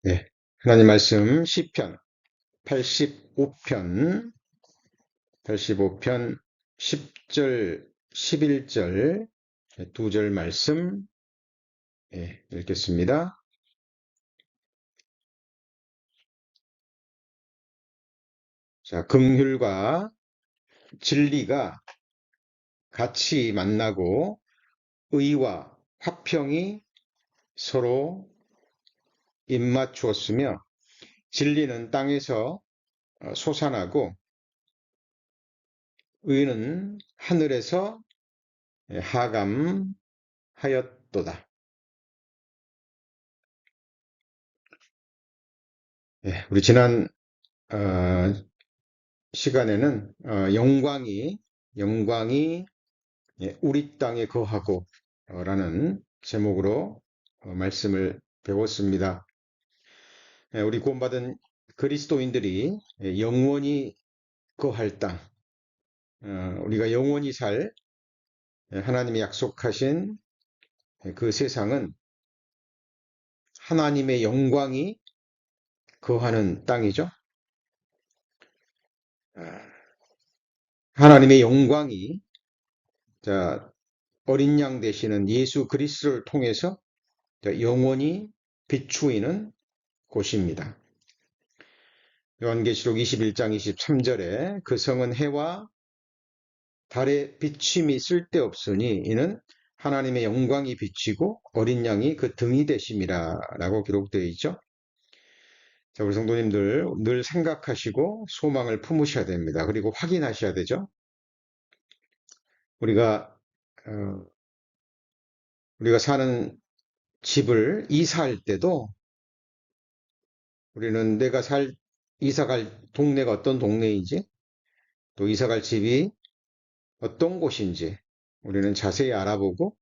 네. 하나님 말씀 시편 85편 10절 11절 두 절 말씀 읽겠습니다. 자, 긍휼과 진리가 같이 만나고 의와 화평이 서로 입맞추었으며 진리는 땅에서 솟아나고 의는 하늘에서 하감하였도다. 우리 지난 시간에는 영광이 우리 땅에 거하고 라는 제목으로 말씀을 배웠습니다. 우리 구원받은 그리스도인들이 영원히 거할 땅, 우리가 영원히 살 하나님이 약속하신 그 세상은 하나님의 영광이 거하는 땅이죠. 하나님의 영광이 어린 양 되시는 예수 그리스도를 통해서 영원히 비추이는 곳입니다. 요한계시록 21장 23절에 그 성은 해와 달의 비침이 쓸데없으니 이는 하나님의 영광이 비치고 어린 양이 그 등이 되심이라 라고 기록되어 있죠. 자, 우리 성도님들 늘 생각하시고 소망을 품으셔야 됩니다. 그리고 확인하셔야 되죠. 우리가 사는 집을 이사할 때도 우리는 이사갈 동네가 어떤 동네인지 또 이사갈 집이 어떤 곳인지 우리는 자세히 알아보고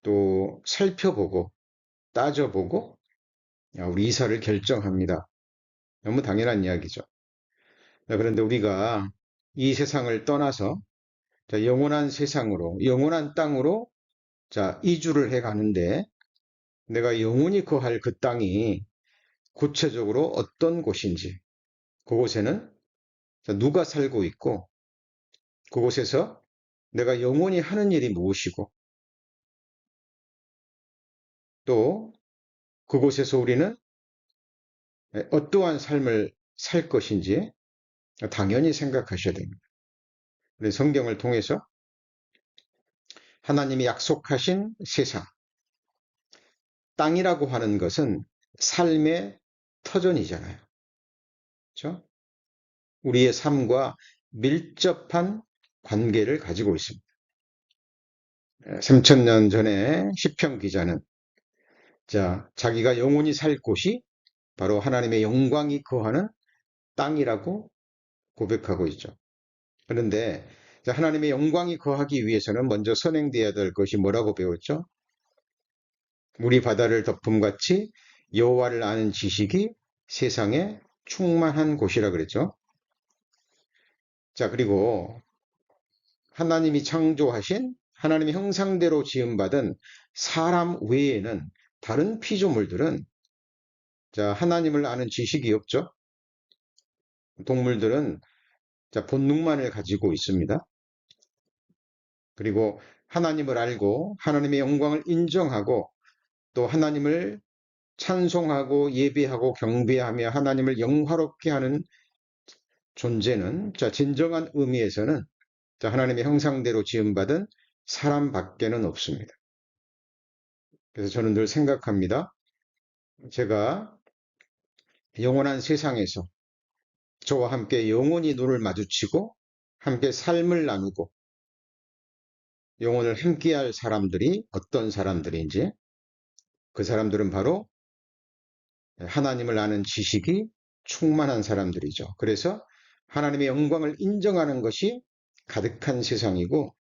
또 살펴보고 따져보고 우리 이사를 결정합니다. 너무 당연한 이야기죠. 그런데 우리가 이 세상을 떠나서 영원한 세상으로, 영원한 땅으로 이주를 해 가는데 내가 영원히 거할 그 땅이 구체적으로 어떤 곳인지, 그곳에는 누가 살고 있고 그곳에서 내가 영원히 하는 일이 무엇이고 또 그곳에서 우리는 어떠한 삶을 살 것인지 당연히 생각하셔야 됩니다. 우리 성경을 통해서 하나님이 약속하신 세상, 땅이라고 하는 것은 삶의 터전이잖아요. 그렇죠? 우리의 삶과 밀접한 관계를 가지고 있습니다. 3000년 전에 시편 기자는 자기가 영원히 살 곳이 바로 하나님의 영광이 거하는 땅이라고 고백하고 있죠. 그런데 하나님의 영광이 거하기 위해서는 먼저 선행되어야 될 것이 뭐라고 배웠죠? 물이 바다를 덮음같이 여호와를 아는 지식이 세상에 충만한 곳이라 그랬죠. 그리고 하나님이 창조하신 하나님의 형상대로 지음받은 사람 외에는 다른 피조물들은 하나님을 아는 지식이 없죠. 동물들은 본능만을 가지고 있습니다. 그리고 하나님을 알고 하나님의 영광을 인정하고 또 하나님을 찬송하고 예배하고 경배하며 하나님을 영화롭게 하는 존재는 진정한 의미에서는 하나님의 형상대로 지음받은 사람밖에는 없습니다. 그래서 저는 늘 생각합니다. 제가 영원한 세상에서 저와 함께 영원히 눈을 마주치고 함께 삶을 나누고 영혼을 함께할 사람들이 어떤 사람들인지, 그 사람들은 바로 하나님을 아는 지식이 충만한 사람들이죠. 그래서 하나님의 영광을 인정하는 것이 가득한 세상이고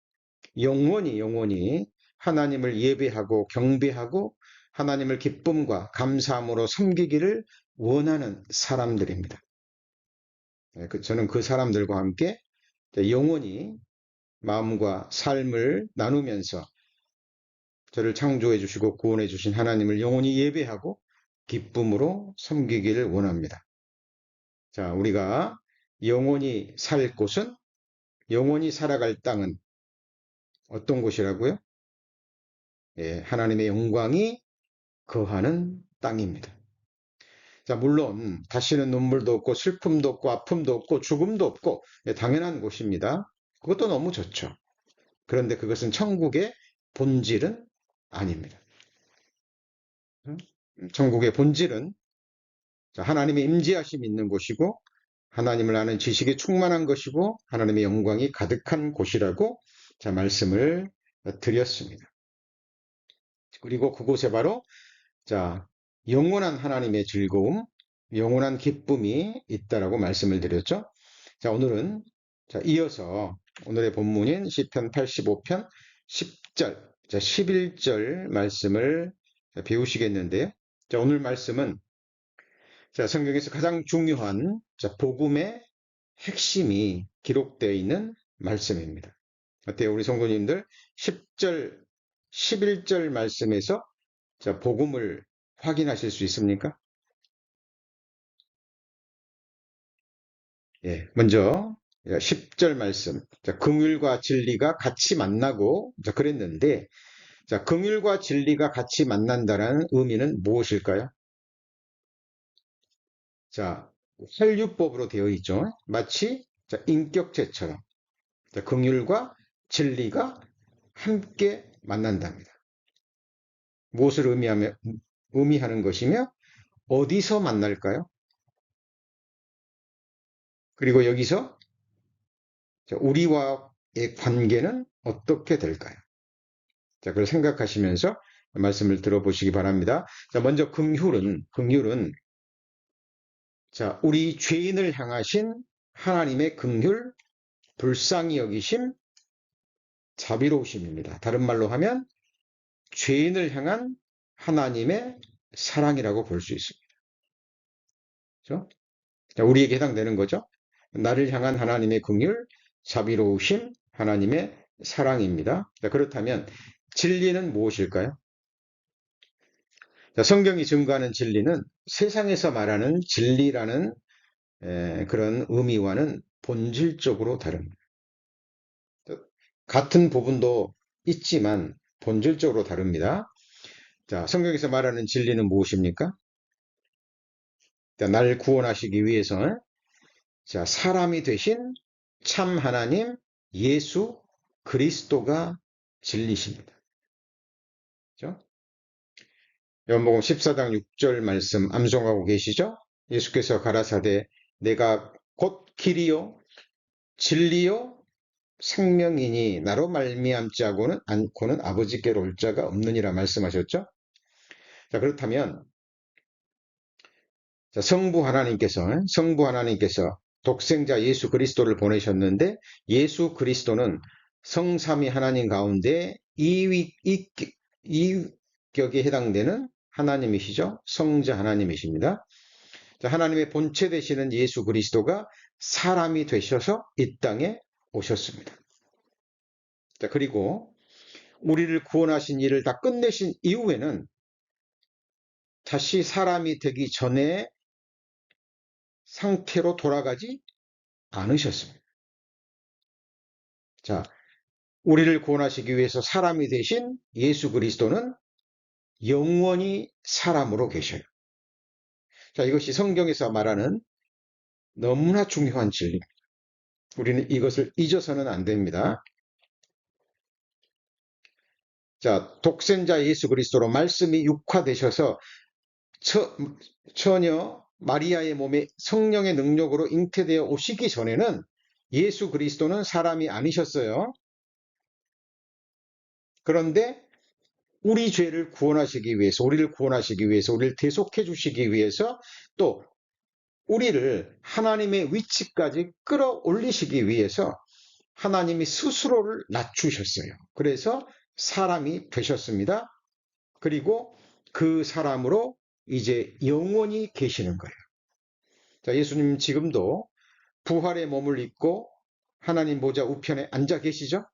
영원히 하나님을 예배하고 경배하고 하나님을 기쁨과 감사함으로 섬기기를 원하는 사람들입니다. 저는 그 사람들과 함께 영원히 마음과 삶을 나누면서 저를 창조해 주시고 구원해 주신 하나님을 영원히 예배하고 기쁨으로 섬기기를 원합니다. 자, 우리가 영원히 살 곳은, 영원히 살아갈 땅은 어떤 곳이라고요? 예, 하나님의 영광이 거하는 땅입니다. 자, 물론 다시는 눈물도 없고 슬픔도 없고 아픔도 없고 죽음도 없고, 예, 당연한 곳입니다. 그것도 너무 좋죠. 그런데 그것은 천국의 본질은 아닙니다. 천국의 본질은 하나님의 임재하심이 있는 곳이고, 하나님을 아는 지식이 충만한 것이고, 하나님의 영광이 가득한 곳이라고 말씀을 드렸습니다. 그리고 그곳에 바로 영원한 하나님의 즐거움, 영원한 기쁨이 있다라고 말씀을 드렸죠. 자, 오늘은 이어서 오늘의 본문인 시편 85편 10절, 11절 말씀을 배우시겠는데요. 자, 오늘 말씀은 성경에서 가장 중요한 복음의 핵심이 기록되어 있는 말씀입니다. 어때요? 우리 성도님들 10절, 11절 말씀에서 복음을 확인하실 수 있습니까? 예, 먼저 10절 말씀, 긍휼과 진리가 같이 만나고 그랬는데, 긍휼과 진리가 같이 만난다는 의미는 무엇일까요? 활유법으로 되어 있죠. 마치 인격체처럼 긍휼과 진리가 함께 만난답니다. 무엇을 의미하는 것이며 어디서 만날까요? 그리고 여기서 우리와의 관계는 어떻게 될까요? 그걸 생각하시면서 말씀을 들어보시기 바랍니다. 먼저 긍휼은 우리 죄인을 향하신 하나님의 긍휼, 불쌍히 여기심, 자비로우심입니다. 다른 말로 하면 죄인을 향한 하나님의 사랑이라고 볼 수 있습니다. 그렇죠? 우리에게 해당되는 거죠. 나를 향한 하나님의 긍휼, 자비로우심, 하나님의 사랑입니다. 그렇다면 진리는 무엇일까요? 성경이 증거하는 진리는 세상에서 말하는 진리라는 그런 의미와는 본질적으로 다릅니다. 같은 부분도 있지만 본질적으로 다릅니다. 성경에서 말하는 진리는 무엇입니까? 나를 구원하시기 위해서 사람이 되신 참 하나님 예수 그리스도가 진리십니다. 그렇죠? 요한복음 14장 6절 말씀 암송하고 계시죠? 예수께서 가라사대 내가 곧 길이요 진리요 생명이니 나로 말미암지 않고는 아버지께로 올 자가 없느니라 말씀하셨죠? 그렇다면 성부 하나님께서 독생자 예수 그리스도를 보내셨는데, 예수 그리스도는 성삼위 하나님 가운데 이격에 해당되는 하나님이시죠. 성자 하나님이십니다. 하나님의 본체 되시는 예수 그리스도가 사람이 되셔서 이 땅에 오셨습니다. 그리고 우리를 구원하신 일을 다 끝내신 이후에는 다시 사람이 되기 전에 상태로 돌아가지 않으셨습니다. 우리를 구원하시기 위해서 사람이 되신 예수 그리스도는 영원히 사람으로 계셔요. 이것이 성경에서 말하는 너무나 중요한 진리입니다. 우리는 이것을 잊어서는 안 됩니다. 독생자 예수 그리스도로 말씀이 육화되셔서 처녀 마리아의 몸에 성령의 능력으로 잉태되어 오시기 전에는 예수 그리스도는 사람이 아니셨어요. 그런데 우리를 구원하시기 위해서, 우리를 대속해 주시기 위해서, 또 우리를 하나님의 위치까지 끌어올리시기 위해서 하나님이 스스로를 낮추셨어요. 그래서 사람이 되셨습니다. 그리고 그 사람으로 이제 영원히 계시는 거예요. 예수님 지금도 부활의 몸을 입고 하나님 보좌 우편에 앉아 계시죠?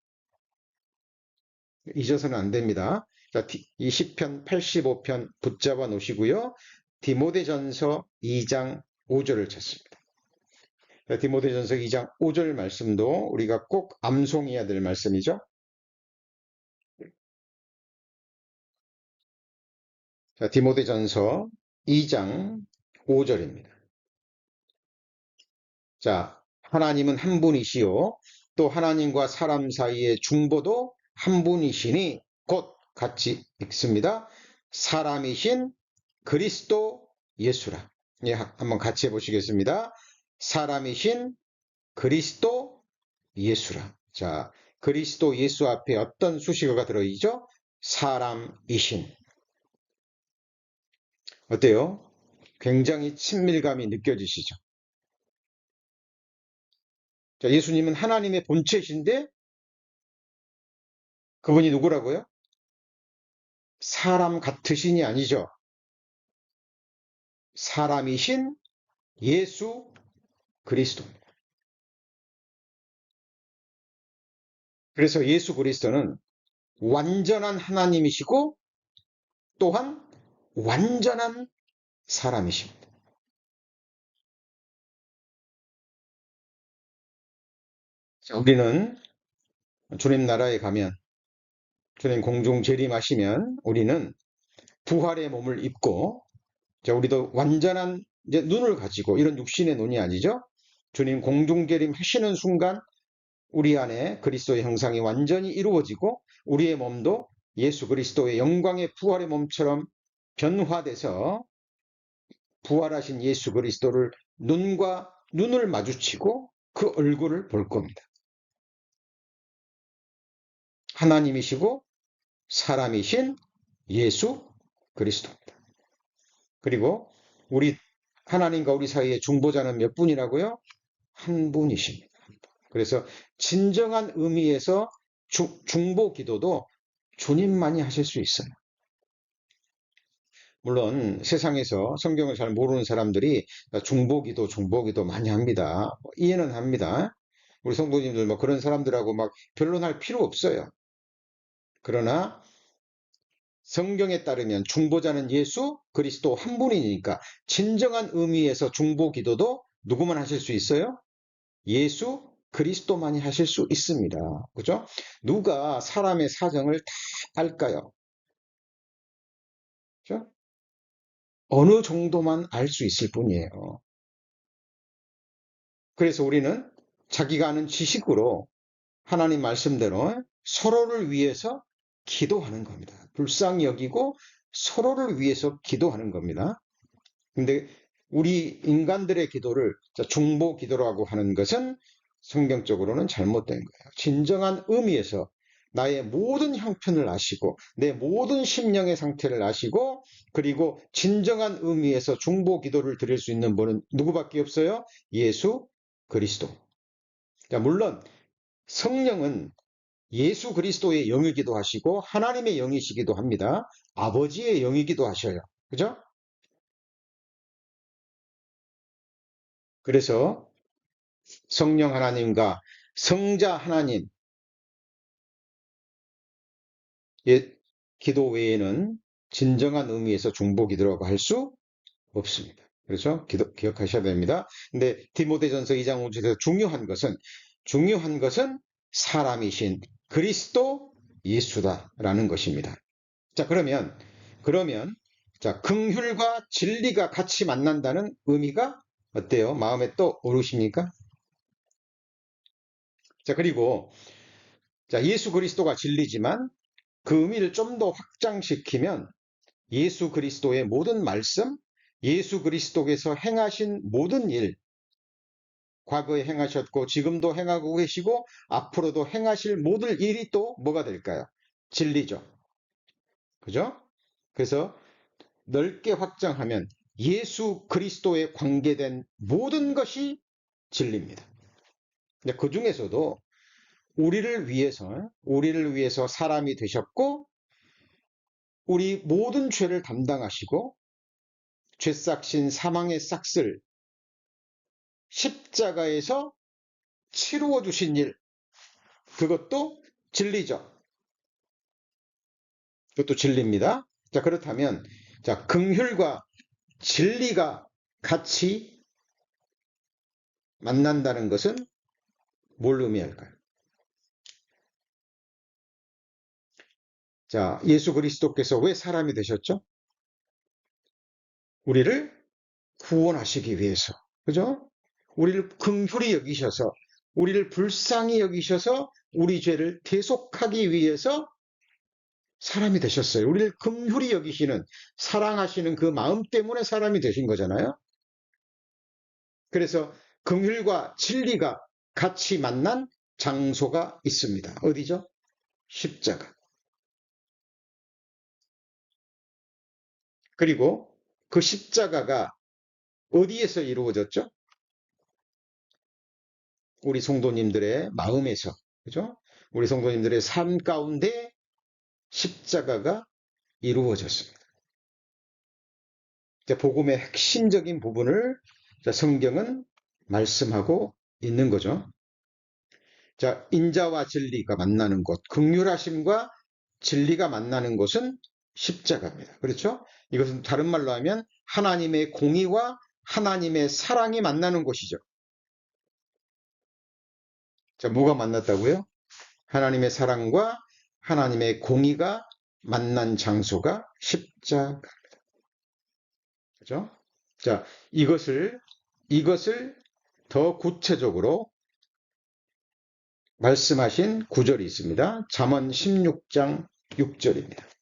잊어서는 안 됩니다. 이 시편 85편 붙잡아 놓으시고요. 디모데전서 2장 5절을 찾습니다. 디모데전서 2장 5절 말씀도 우리가 꼭 암송해야 될 말씀이죠. 자, 디모데전서 2장 5절입니다. 자, 하나님은 한 분이시요 또 하나님과 사람 사이의 중보도 한 분이시니 곧 같이 읽습니다. 사람이신 그리스도 예수라. 예, 한번 같이 해보시겠습니다. 사람이신 그리스도 예수라. 자, 그리스도 예수 앞에 어떤 수식어가 들어있죠? 사람이신. 어때요? 굉장히 친밀감이 느껴지시죠? 자, 예수님은 하나님의 본체이신데 그분이 누구라고요? 사람 같으신이 아니죠. 사람이신 예수 그리스도입니다. 그래서 예수 그리스도는 완전한 하나님이시고 또한 완전한 사람이십니다. 우리는 주님 나라에 가면, 주님 공중 재림하시면 우리는 부활의 몸을 입고, 우리도 완전한 눈을 가지고, 이런 육신의 눈이 아니죠. 주님 공중 재림하시는 순간 우리 안에 그리스도의 형상이 완전히 이루어지고 우리의 몸도 예수 그리스도의 영광의 부활의 몸처럼 변화돼서 부활하신 예수 그리스도를 눈과 눈을 마주치고 그 얼굴을 볼 겁니다. 하나님이시고 사람이신 예수 그리스도입니다. 그리고 우리 하나님과 우리 사이의 중보자는 몇 분이라고요? 한 분이십니다. 그래서 진정한 의미에서 중보 기도도 주님만이 하실 수 있어요. 물론 세상에서 성경을 잘 모르는 사람들이 중보기도 많이 합니다. 이해는 합니다. 우리 성도님들 그런 사람들하고 막 변론할 필요 없어요. 그러나 성경에 따르면 중보자는 예수 그리스도 한 분이니까 진정한 의미에서 중보기도도 누구만 하실 수 있어요? 예수 그리스도만이 하실 수 있습니다. 그죠? 누가 사람의 사정을 다 알까요? 그죠? 어느 정도만 알 수 있을 뿐이에요. 그래서 우리는 자기가 아는 지식으로 하나님 말씀대로 서로를 위해서 기도하는 겁니다. 불쌍히 여기고 서로를 위해서 기도하는 겁니다. 근데 우리 인간들의 기도를 중보 기도라고 하는 것은 성경적으로는 잘못된 거예요. 진정한 의미에서 나의 모든 형편을 아시고 내 모든 심령의 상태를 아시고 그리고 진정한 의미에서 중보 기도를 드릴 수 있는 분은 누구밖에 없어요? 예수 그리스도. 자, 물론 성령은 예수 그리스도의 영이기도 하시고 하나님의 영이시기도 합니다. 아버지의 영이기도 하셔요. 그죠? 그래서 성령 하나님과 성자 하나님의 기도 외에는 진정한 의미에서 중보 기도라고 할 수 없습니다. 그렇죠? 기억하셔야 됩니다. 근데 디모데전서 2장 5절에서 중요한 것은 사람이신 그리스도 예수다라는 것입니다. 자, 그러면 자, 긍휼과 진리가 같이 만난다는 의미가 어때요? 마음에 또 오르십니까? 자, 그리고 자, 예수 그리스도가 진리지만 그 의미를 좀 더 확장시키면 예수 그리스도의 모든 말씀, 예수 그리스도께서 행하신 모든 일, 과거에 행하셨고 지금도 행하고 계시고 앞으로도 행하실 모든 일이 또 뭐가 될까요? 진리죠. 그죠? 그래서 넓게 확장하면 예수 그리스도에 관계된 모든 것이 진리입니다. 그 중에서도 우리를 위해서 사람이 되셨고 우리 모든 죄를 담당하시고 죄싹신 사망의 싹을 십자가에서 치루어 주신 일, 그것도 진리죠. 그것도 진리입니다. 자, 그렇다면 자, 긍휼과 진리가 같이 만난다는 것은 뭘 의미할까요? 자, 예수 그리스도께서 왜 사람이 되셨죠? 우리를 구원하시기 위해서. 그죠? 우리를 긍휼히 여기셔서, 우리를 불쌍히 여기셔서 우리 죄를 대속하기 위해서 사람이 되셨어요. 우리를 긍휼히 여기시는, 사랑하시는 그 마음 때문에 사람이 되신 거잖아요. 그래서 긍휼과 진리가 같이 만난 장소가 있습니다. 어디죠? 십자가. 그리고 그 십자가가 어디에서 이루어졌죠? 우리 성도님들의 마음에서. 그죠? 우리 성도님들의 삶 가운데 십자가가 이루어졌습니다. 복음의 핵심적인 부분을 성경은 말씀하고 있는 거죠. 자, 인자와 진리가 만나는 곳, 긍휼하심과 진리가 만나는 곳은 십자가입니다. 그렇죠? 이것은 다른 말로 하면 하나님의 공의와 하나님의 사랑이 만나는 곳이죠. 자, 뭐가 만났다고요? 하나님의 사랑과 하나님의 공의가 만난 장소가 십자가입니다. 그죠? 자, 이것을 더 구체적으로 말씀하신 구절이 있습니다. 잠언 16장 6절입니다.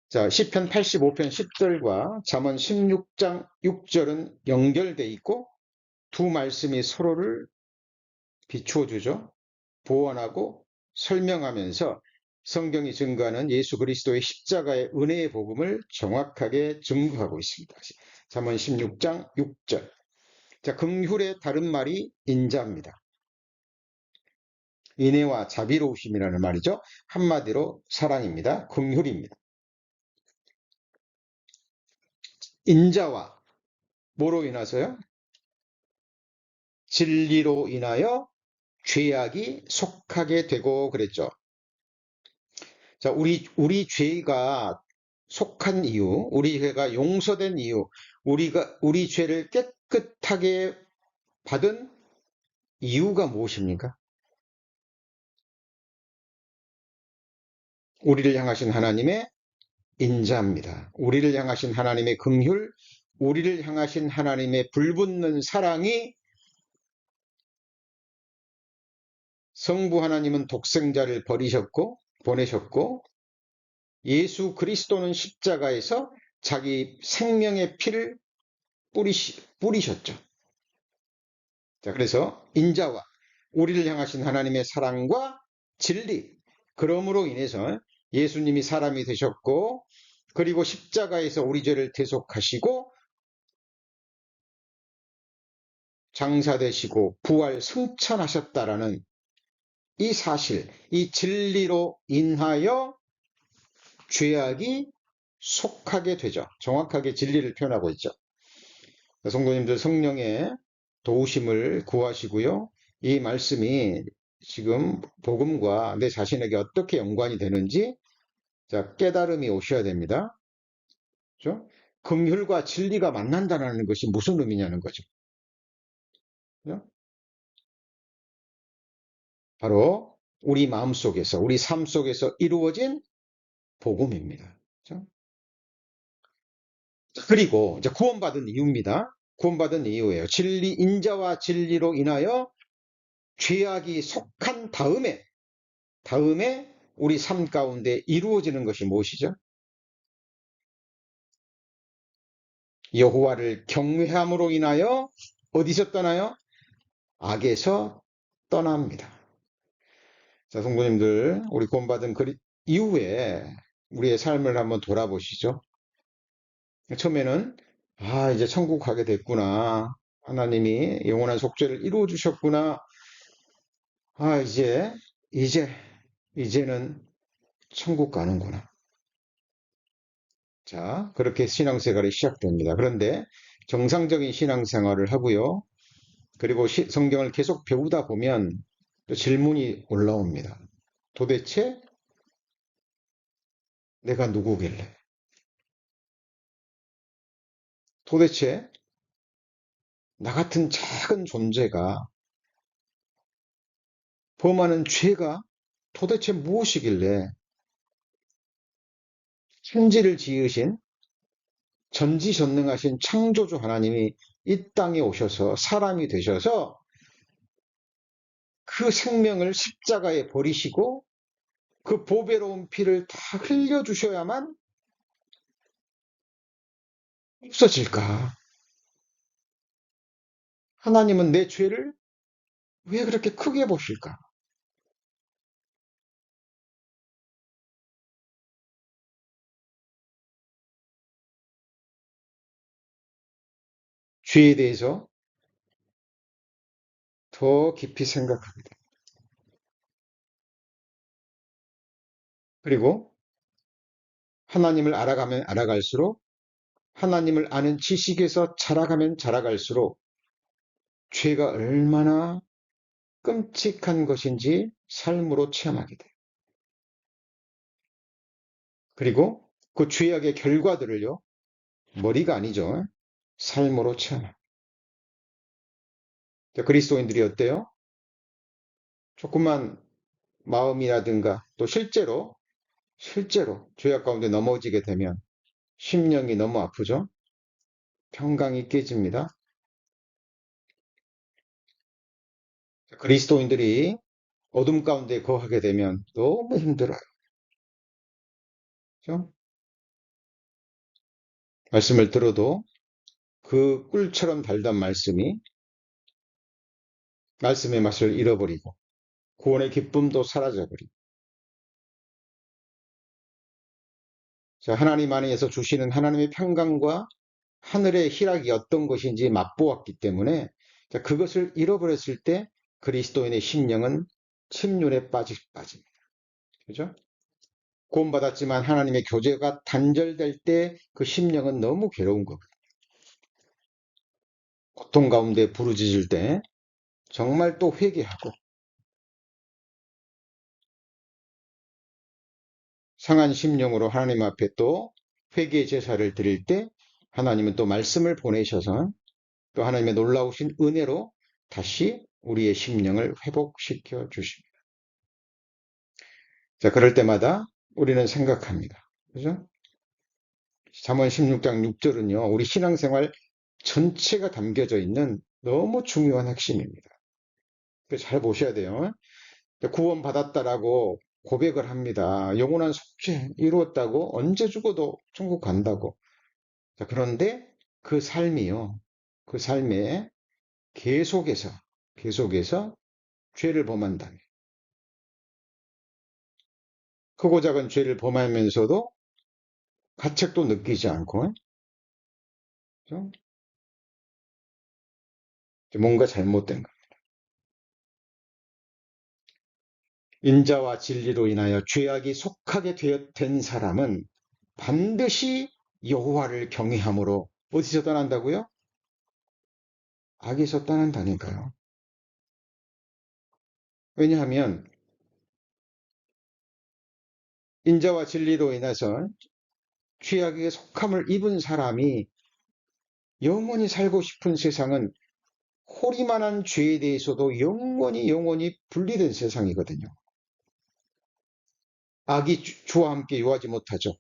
자, 시편 85편 10절과 잠언 16장 6절은 연결돼 있고 두 말씀이 서로를 비추어 주죠. 보완하고 설명하면서 성경이 증거하는 예수 그리스도의 십자가의 은혜의 복음을 정확하게 증거하고 있습니다. 잠언 16장 6절. 자, 긍휼의 다른 말이 인자입니다. 인애와 자비로우심이라는 말이죠. 한마디로 사랑입니다. 긍휼입니다. 인자와 뭐로 인해서요? 진리로 인하여 죄악이 속하게 되고 그랬죠. 자, 우리 죄가 속한 이유, 우리 죄가 용서된 이유, 우리 죄를 깨끗하게 받은 이유가 무엇입니까? 우리를 향하신 하나님의 인자입니다. 우리를 향하신 하나님의 긍휼, 우리를 향하신 하나님의 불붙는 사랑이 성부 하나님은 독생자를 보내셨고 예수 그리스도는 십자가에서 자기 생명의 피를 뿌리셨죠. 자, 그래서 인자와 우리를 향하신 하나님의 사랑과 진리, 그러므로 인해서 예수님이 사람이 되셨고 그리고 십자가에서 우리 죄를 대속하시고 장사되시고 부활 승천하셨다라는 이 사실, 이 진리로 인하여 죄악이 속하게 되죠. 정확하게 진리를 표현하고 있죠. 성도님들 성령의 도우심을 구하시고요. 이 말씀이 지금 복음과 내 자신에게 어떻게 연관이 되는지 자, 깨달음이 오셔야 됩니다. 그렇죠? 긍휼과 진리가 만난다는 것이 무슨 의미냐는 거죠. 그렇죠? 바로 우리 마음 속에서, 우리 삶 속에서 이루어진 복음입니다. 그렇죠? 그리고 이제 구원받은 이유입니다. 구원받은 이유예요. 인자와 진리로 인하여 죄악이 속한 다음에 우리 삶 가운데 이루어지는 것이 무엇이죠? 여호와를 경외함으로 인하여 어디서 떠나요? 악에서 떠납니다. 자, 성도님들, 우리 구원받은 이후에 우리의 삶을 한번 돌아보시죠. 처음에는 이제 천국 가게 됐구나. 하나님이 영원한 속죄를 이루어 주셨구나. 이제는 천국 가는구나. 자, 그렇게 신앙생활이 시작됩니다. 그런데 정상적인 신앙생활을 하고요. 그리고 성경을 계속 배우다 보면 또 질문이 올라옵니다. 도대체 내가 누구길래? 도대체 나 같은 작은 존재가 범하는 죄가 도대체 무엇이길래 천지를 지으신 전지전능하신 창조주 하나님이 이 땅에 오셔서 사람이 되셔서 그 생명을 십자가에 버리시고 그 보배로운 피를 다 흘려주셔야만 없어질까? 하나님은 내 죄를 왜 그렇게 크게 보실까? 죄에 대해서 더 깊이 생각하게 됩니다. 그리고 하나님을 알아가면 알아갈수록 하나님을 아는 지식에서 자라가면 자라갈수록 죄가 얼마나 끔찍한 것인지 삶으로 체험하게 돼요. 그리고 그 죄악의 결과들을요, 머리가 아니죠. 삶으로 체험합니다. 그리스도인들이 어때요? 조금만 마음이라든가 또 실제로 죄악 가운데 넘어지게 되면 심령이 너무 아프죠? 평강이 깨집니다. 그리스도인들이 어둠 가운데 거하게 되면 너무 힘들어요. 그렇죠? 말씀을 들어도 그 꿀처럼 달던 말씀이 말씀의 맛을 잃어버리고 구원의 기쁨도 사라져버리고 하나님 안에서 주시는 하나님의 평강과 하늘의 희락이 어떤 것인지 맛보았기 때문에 그것을 잃어버렸을 때 그리스도인의 심령은 침륜에 빠집니다. 그죠? 구원받았지만 하나님의 교제가 단절될 때 그 심령은 너무 괴로운 거거든요. 고통 가운데 부르짖을 때 정말 또 회개하고 상한 심령으로 하나님 앞에 또 회개 제사를 드릴 때 하나님은 또 말씀을 보내셔서 또 하나님의 놀라우신 은혜로 다시 우리의 심령을 회복시켜 주십니다. 자, 그럴 때마다 우리는 생각합니다. 그죠? 잠언 16장 6절은요, 우리 신앙생활 전체가 담겨져 있는 너무 중요한 핵심입니다. 잘 보셔야 돼요. 구원받았다라고 고백을 합니다. 영원한 속죄 이루었다고 언제 죽어도 천국 간다고. 자, 그런데 그 삶이요. 그 삶에 계속해서 죄를 범한다면 크고 작은 죄를 범하면서도 가책도 느끼지 않고 그렇죠? 뭔가 잘못된 거. 인자와 진리로 인하여 죄악이 속하게 된 사람은 반드시 여호와를 경외함으로 어디서 떠난다고요? 악에서 떠난다니까요. 왜냐하면 인자와 진리로 인해서 죄악에 속함을 입은 사람이 영원히 살고 싶은 세상은 호리만한 죄에 대해서도 영원히 분리된 세상이거든요. 악이 주와 함께 요하지 못하죠.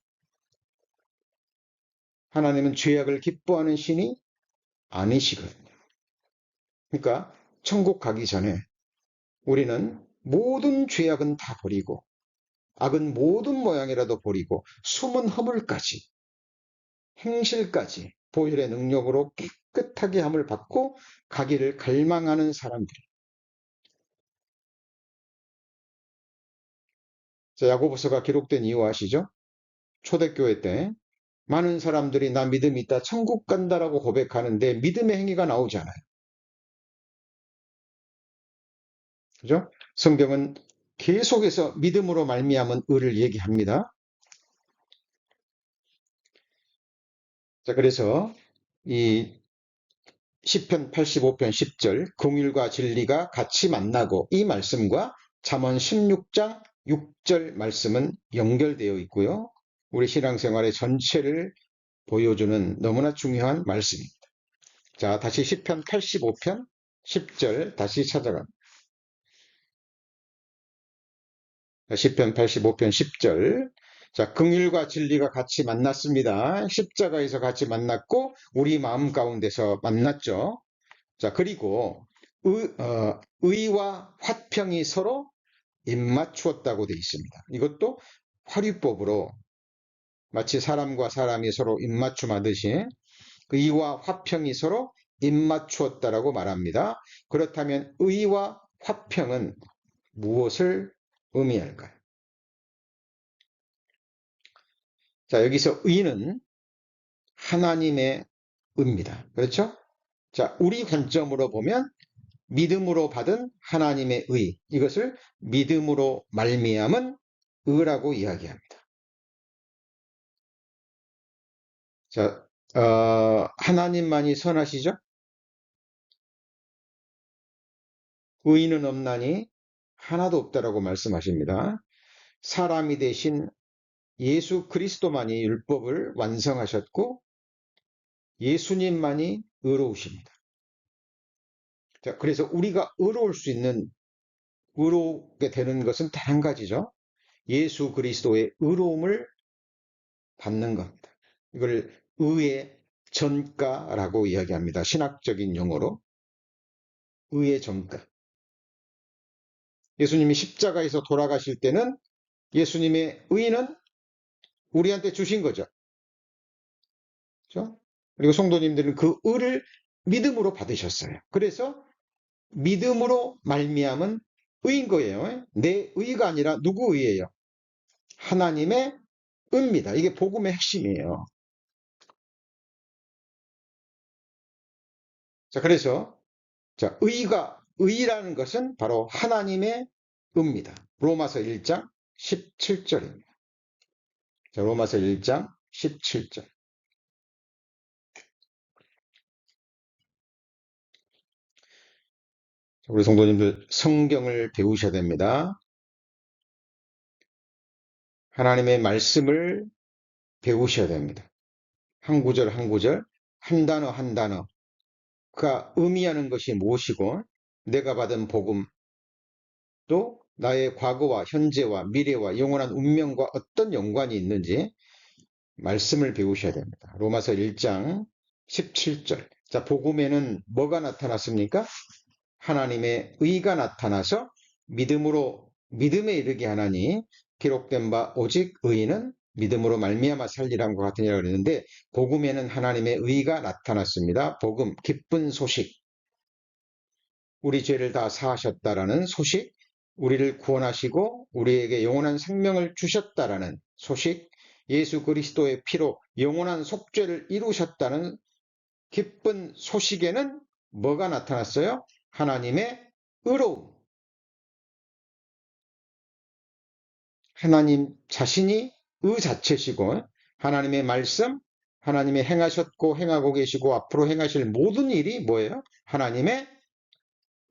하나님은 죄악을 기뻐하는 신이 아니시거든요. 그러니까 천국 가기 전에 우리는 모든 죄악은 다 버리고 악은 모든 모양이라도 버리고 숨은 허물까지 행실까지 보혈의 능력으로 깨끗하게 함을 받고 가기를 갈망하는 사람들. 자, 야고보서가 기록된 이유 아시죠? 초대교회 때 많은 사람들이 나 믿음이 있다, 천국 간다라고 고백하는데 믿음의 행위가 나오지 않아요. 그죠? 성경은 계속해서 믿음으로 말미암은 의를 얘기합니다. 자, 그래서 이 시편 85편 10절 공의와 진리가 같이 만나고 이 말씀과 잠언 16장 6절 말씀은 연결되어 있고요. 우리 신앙생활의 전체를 보여주는 너무나 중요한 말씀입니다. 자, 다시 시편 85편 10절 다시 찾아갑니다. 시편 85편 10절. 자, 긍휼과 진리가 같이 만났습니다. 십자가에서 같이 만났고 우리 마음 가운데서 만났죠. 자, 그리고 의와 화평이 서로 입맞추었다고 되어 있습니다. 이것도 화류법으로 마치 사람과 사람이 서로 입맞춤하듯이 의와 화평이 서로 입맞추었다라고 말합니다. 그렇다면 의와 화평은 무엇을 의미할까요? 자, 여기서 의는 하나님의 의입니다. 그렇죠? 자, 우리 관점으로 보면 믿음으로 받은 하나님의 의, 이것을 믿음으로 말미암은 의라고 이야기합니다. 자, 하나님만이 선하시죠? 의인은 없나니 하나도 없다라고 말씀하십니다. 사람이 되신 예수 그리스도만이 율법을 완성하셨고 예수님만이 의로우십니다. 자, 그래서 우리가 의로울 수 있는, 의롭게 되는 것은 단 한 가지죠. 예수 그리스도의 의로움을 받는 겁니다. 이걸 의의 전가라고 이야기합니다. 신학적인 용어로 의의 전가. 예수님이 십자가에서 돌아가실 때는 예수님의 의는 우리한테 주신 거죠. 그렇죠? 그리고 성도님들은 그 의를 믿음으로 받으셨어요. 그래서 믿음으로 말미암은 의인 거예요. 내 의가 아니라 누구 의예요? 하나님의 의입니다. 이게 복음의 핵심이에요. 자, 그래서 자, 의라는 것은 바로 하나님의 의입니다. 로마서 1장 17절입니다. 자, 로마서 1장 17절. 우리 성도님들 성경을 배우셔야 됩니다. 하나님의 말씀을 배우셔야 됩니다. 한 구절 한 구절, 한 단어 한 단어가 의미하는 것이 무엇이고 내가 받은 복음 또 나의 과거와 현재와 미래와 영원한 운명과 어떤 연관이 있는지 말씀을 배우셔야 됩니다. 로마서 1장 17절. 자, 복음에는 뭐가 나타났습니까? 하나님의 의가 나타나서 믿음에 이르게 하나니 기록된 바 오직 의인은 믿음으로 말미암아 살리라는 것 같으니라 그랬는데 복음에는 하나님의 의가 나타났습니다. 복음, 기쁜 소식. 우리 죄를 다 사하셨다라는 소식, 우리를 구원하시고 우리에게 영원한 생명을 주셨다라는 소식, 예수 그리스도의 피로 영원한 속죄를 이루셨다는 기쁜 소식에는 뭐가 나타났어요? 하나님의 의로움. 하나님 자신이 의 자체시고 하나님의 말씀, 하나님의 행하셨고 행하고 계시고 앞으로 행하실 모든 일이 뭐예요? 하나님의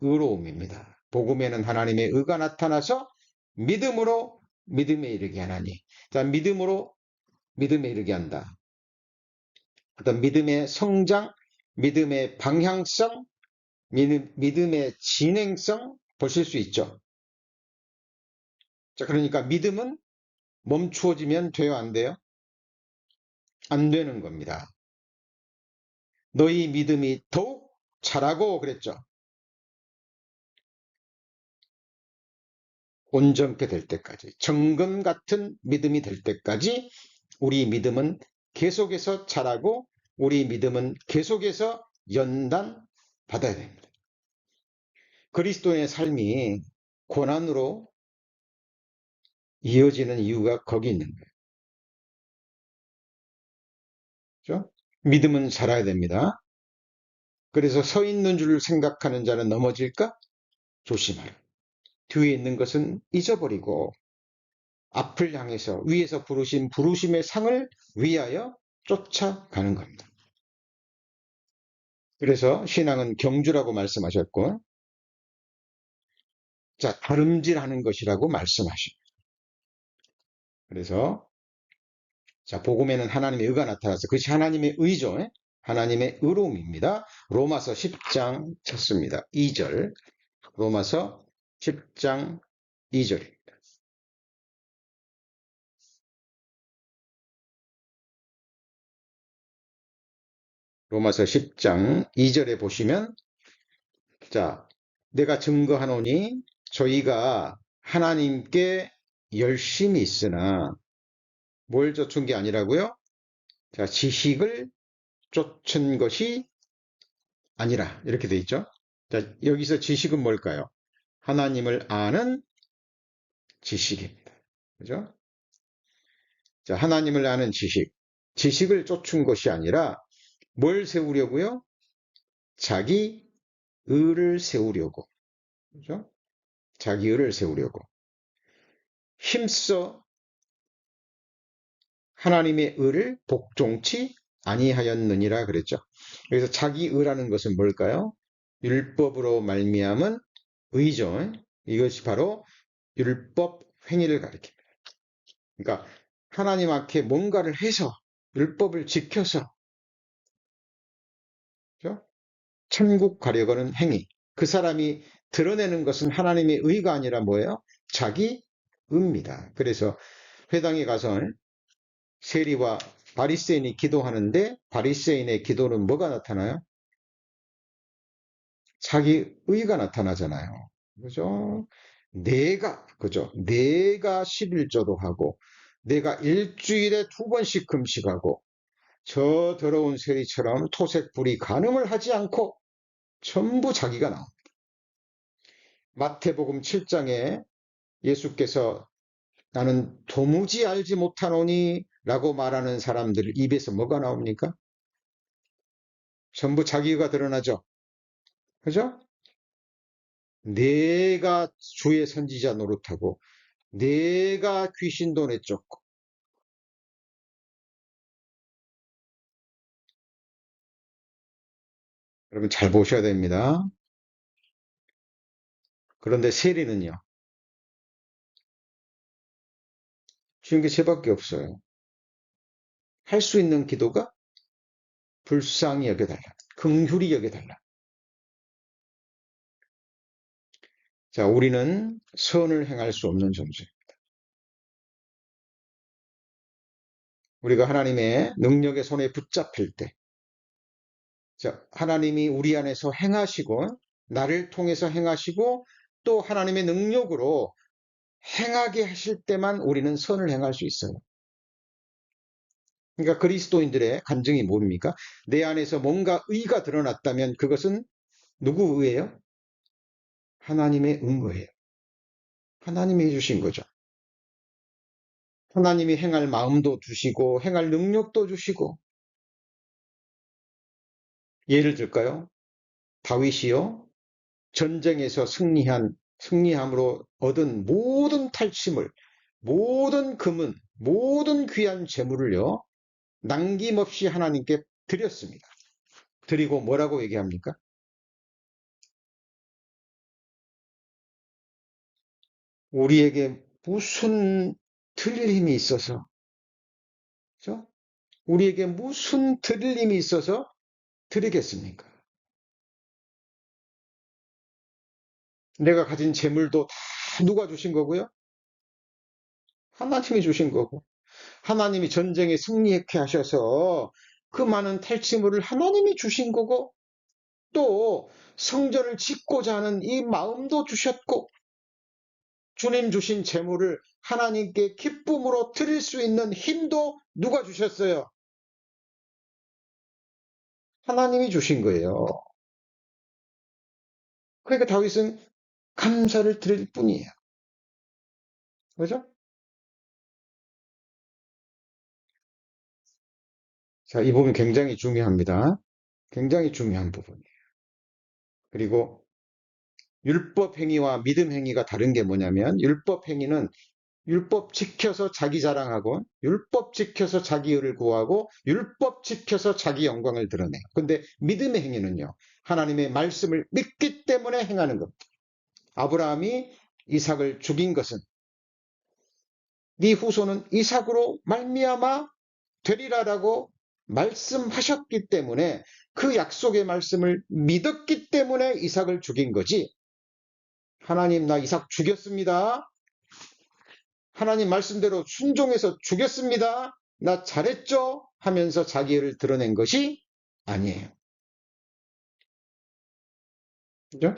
의로움입니다. 복음에는 하나님의 의가 나타나서 믿음으로 믿음에 이르게 하나니. 자, 믿음으로 믿음에 이르게 한다. 어떤 믿음의 성장, 믿음의 방향성, 믿음의 진행성 보실 수 있죠. 자, 그러니까 믿음은 멈추어지면 돼요, 안 돼요? 안 되는 겁니다. 너희 믿음이 더욱 자라고 그랬죠. 온전케 될 때까지, 정금 같은 믿음이 될 때까지 우리 믿음은 계속해서 자라고 우리 믿음은 계속해서 연단 받아야 됩니다. 그리스도의 삶이 고난으로 이어지는 이유가 거기 있는 거예요. 그렇죠? 믿음은 자라야 됩니다. 그래서 서 있는 줄 생각하는 자는 넘어질까? 조심하라. 뒤에 있는 것은 잊어버리고 앞을 향해서 위에서 부르신 부르심의 상을 위하여 쫓아가는 겁니다. 그래서 신앙은 경주라고 말씀하셨고, 자, 다름질하는 것이라고 말씀하십니다. 그래서 자, 복음에는 하나님의 의가 나타나서 그것이 하나님의 의죠. 하나님의 의로움입니다. 로마서 10장 쳤습니다. 2절. 로마서 10장 2절입니다. 로마서 10장 2절에 보시면, 자, 내가 증거하노니 저희가 하나님께 열심히 있으나 뭘 쫓은 게 아니라고요? 자, 지식을 쫓은 것이 아니라 이렇게 돼 있죠. 자, 여기서 지식은 뭘까요? 하나님을 아는 지식입니다. 그죠? 자, 하나님을 아는 지식. 지식을 쫓은 것이 아니라 뭘 세우려고요? 자기 의를 세우려고. 그죠? 자기 의를 세우려고. 힘써 하나님의 의를 복종치 아니하였느니라 그랬죠. 그래서 자기 의라는 것은 뭘까요? 율법으로 말미암은 의죠. 이것이 바로 율법 행위를 가리킵니다. 그러니까 하나님 앞에 뭔가를 해서 율법을 지켜서, 그렇죠? 천국 가려고는 행위. 그 사람이 드러내는 것은 하나님의 의가 아니라 뭐예요? 자기 의입니다. 그래서 회당에 가서 세리와 바리새인이 기도하는데 바리새인의 기도는 뭐가 나타나요? 자기 의가 나타나잖아요. 그죠? 그죠? 내가 11조도 하고, 내가 일주일에 2번씩 금식하고, 저 더러운 세리처럼 토색불이 간음을 하지 않고, 전부 자기가 나옵니다. 마태복음 7장에 예수께서 나는 도무지 알지 못하노니 라고 말하는 사람들 입에서 뭐가 나옵니까? 전부 자기가 드러나죠. 그죠? 내가 주의 선지자 노릇하고 내가 귀신도 내쫓고 여러분 잘 보셔야 됩니다. 그런데 세리는요. 주는 게 세밖에 없어요. 할 수 있는 기도가 불쌍히 여겨달라. 긍휼히 여겨달라. 자, 우리는 선을 행할 수 없는 존재. 우리가 하나님의 능력의 손에 붙잡힐 때, 자, 하나님이 우리 안에서 행하시고, 나를 통해서 행하시고, 또 하나님의 능력으로 행하게 하실 때만 우리는 선을 행할 수 있어요. 그러니까 그리스도인들의 간증이 뭡니까? 내 안에서 뭔가 의가 드러났다면 그것은 누구 의예요? 하나님의 의예요. 하나님이 해주신 거죠. 하나님이 행할 마음도 주시고 행할 능력도 주시고. 예를 들까요? 다윗이요, 전쟁에서 승리함으로 얻은 모든 탈취물, 모든 금은, 모든 귀한 재물을요, 남김없이 하나님께 드렸습니다. 드리고 뭐라고 얘기합니까? 우리에게 무슨 드릴 힘이 있어서, 그렇죠? 우리에게 무슨 드릴 힘이 있어서 드리겠습니까? 내가 가진 재물도 다 누가 주신 거고요? 하나님이 주신 거고, 하나님이 전쟁에 승리하게 하셔서 그 많은 탈취물을 하나님이 주신 거고, 또 성전을 짓고자 하는 이 마음도 주셨고, 주님 주신 재물을 하나님께 기쁨으로 드릴 수 있는 힘도 누가 주셨어요? 하나님이 주신 거예요. 그러니까 다윗은 감사를 드릴 뿐이에요. 그죠? 자, 이 부분 굉장히 중요합니다. 굉장히 중요한 부분이에요. 그리고 율법 행위와 믿음 행위가 다른 게 뭐냐면, 율법 행위는 율법 지켜서 자기 자랑하고, 율법 지켜서 자기 의를 구하고, 율법 지켜서 자기 영광을 드러내요. 근데 믿음의 행위는요, 하나님의 말씀을 믿기 때문에 행하는 겁니다. 아브라함이 이삭을 죽인 것은 네 후손은 이삭으로 말미암아 되리라라고 말씀하셨기 때문에 그 약속의 말씀을 믿었기 때문에 이삭을 죽인 거지. 하나님 나 이삭 죽였습니다. 하나님 말씀대로 순종해서 죽였습니다. 나 잘했죠? 하면서 자기를 드러낸 것이 아니에요. 그죠?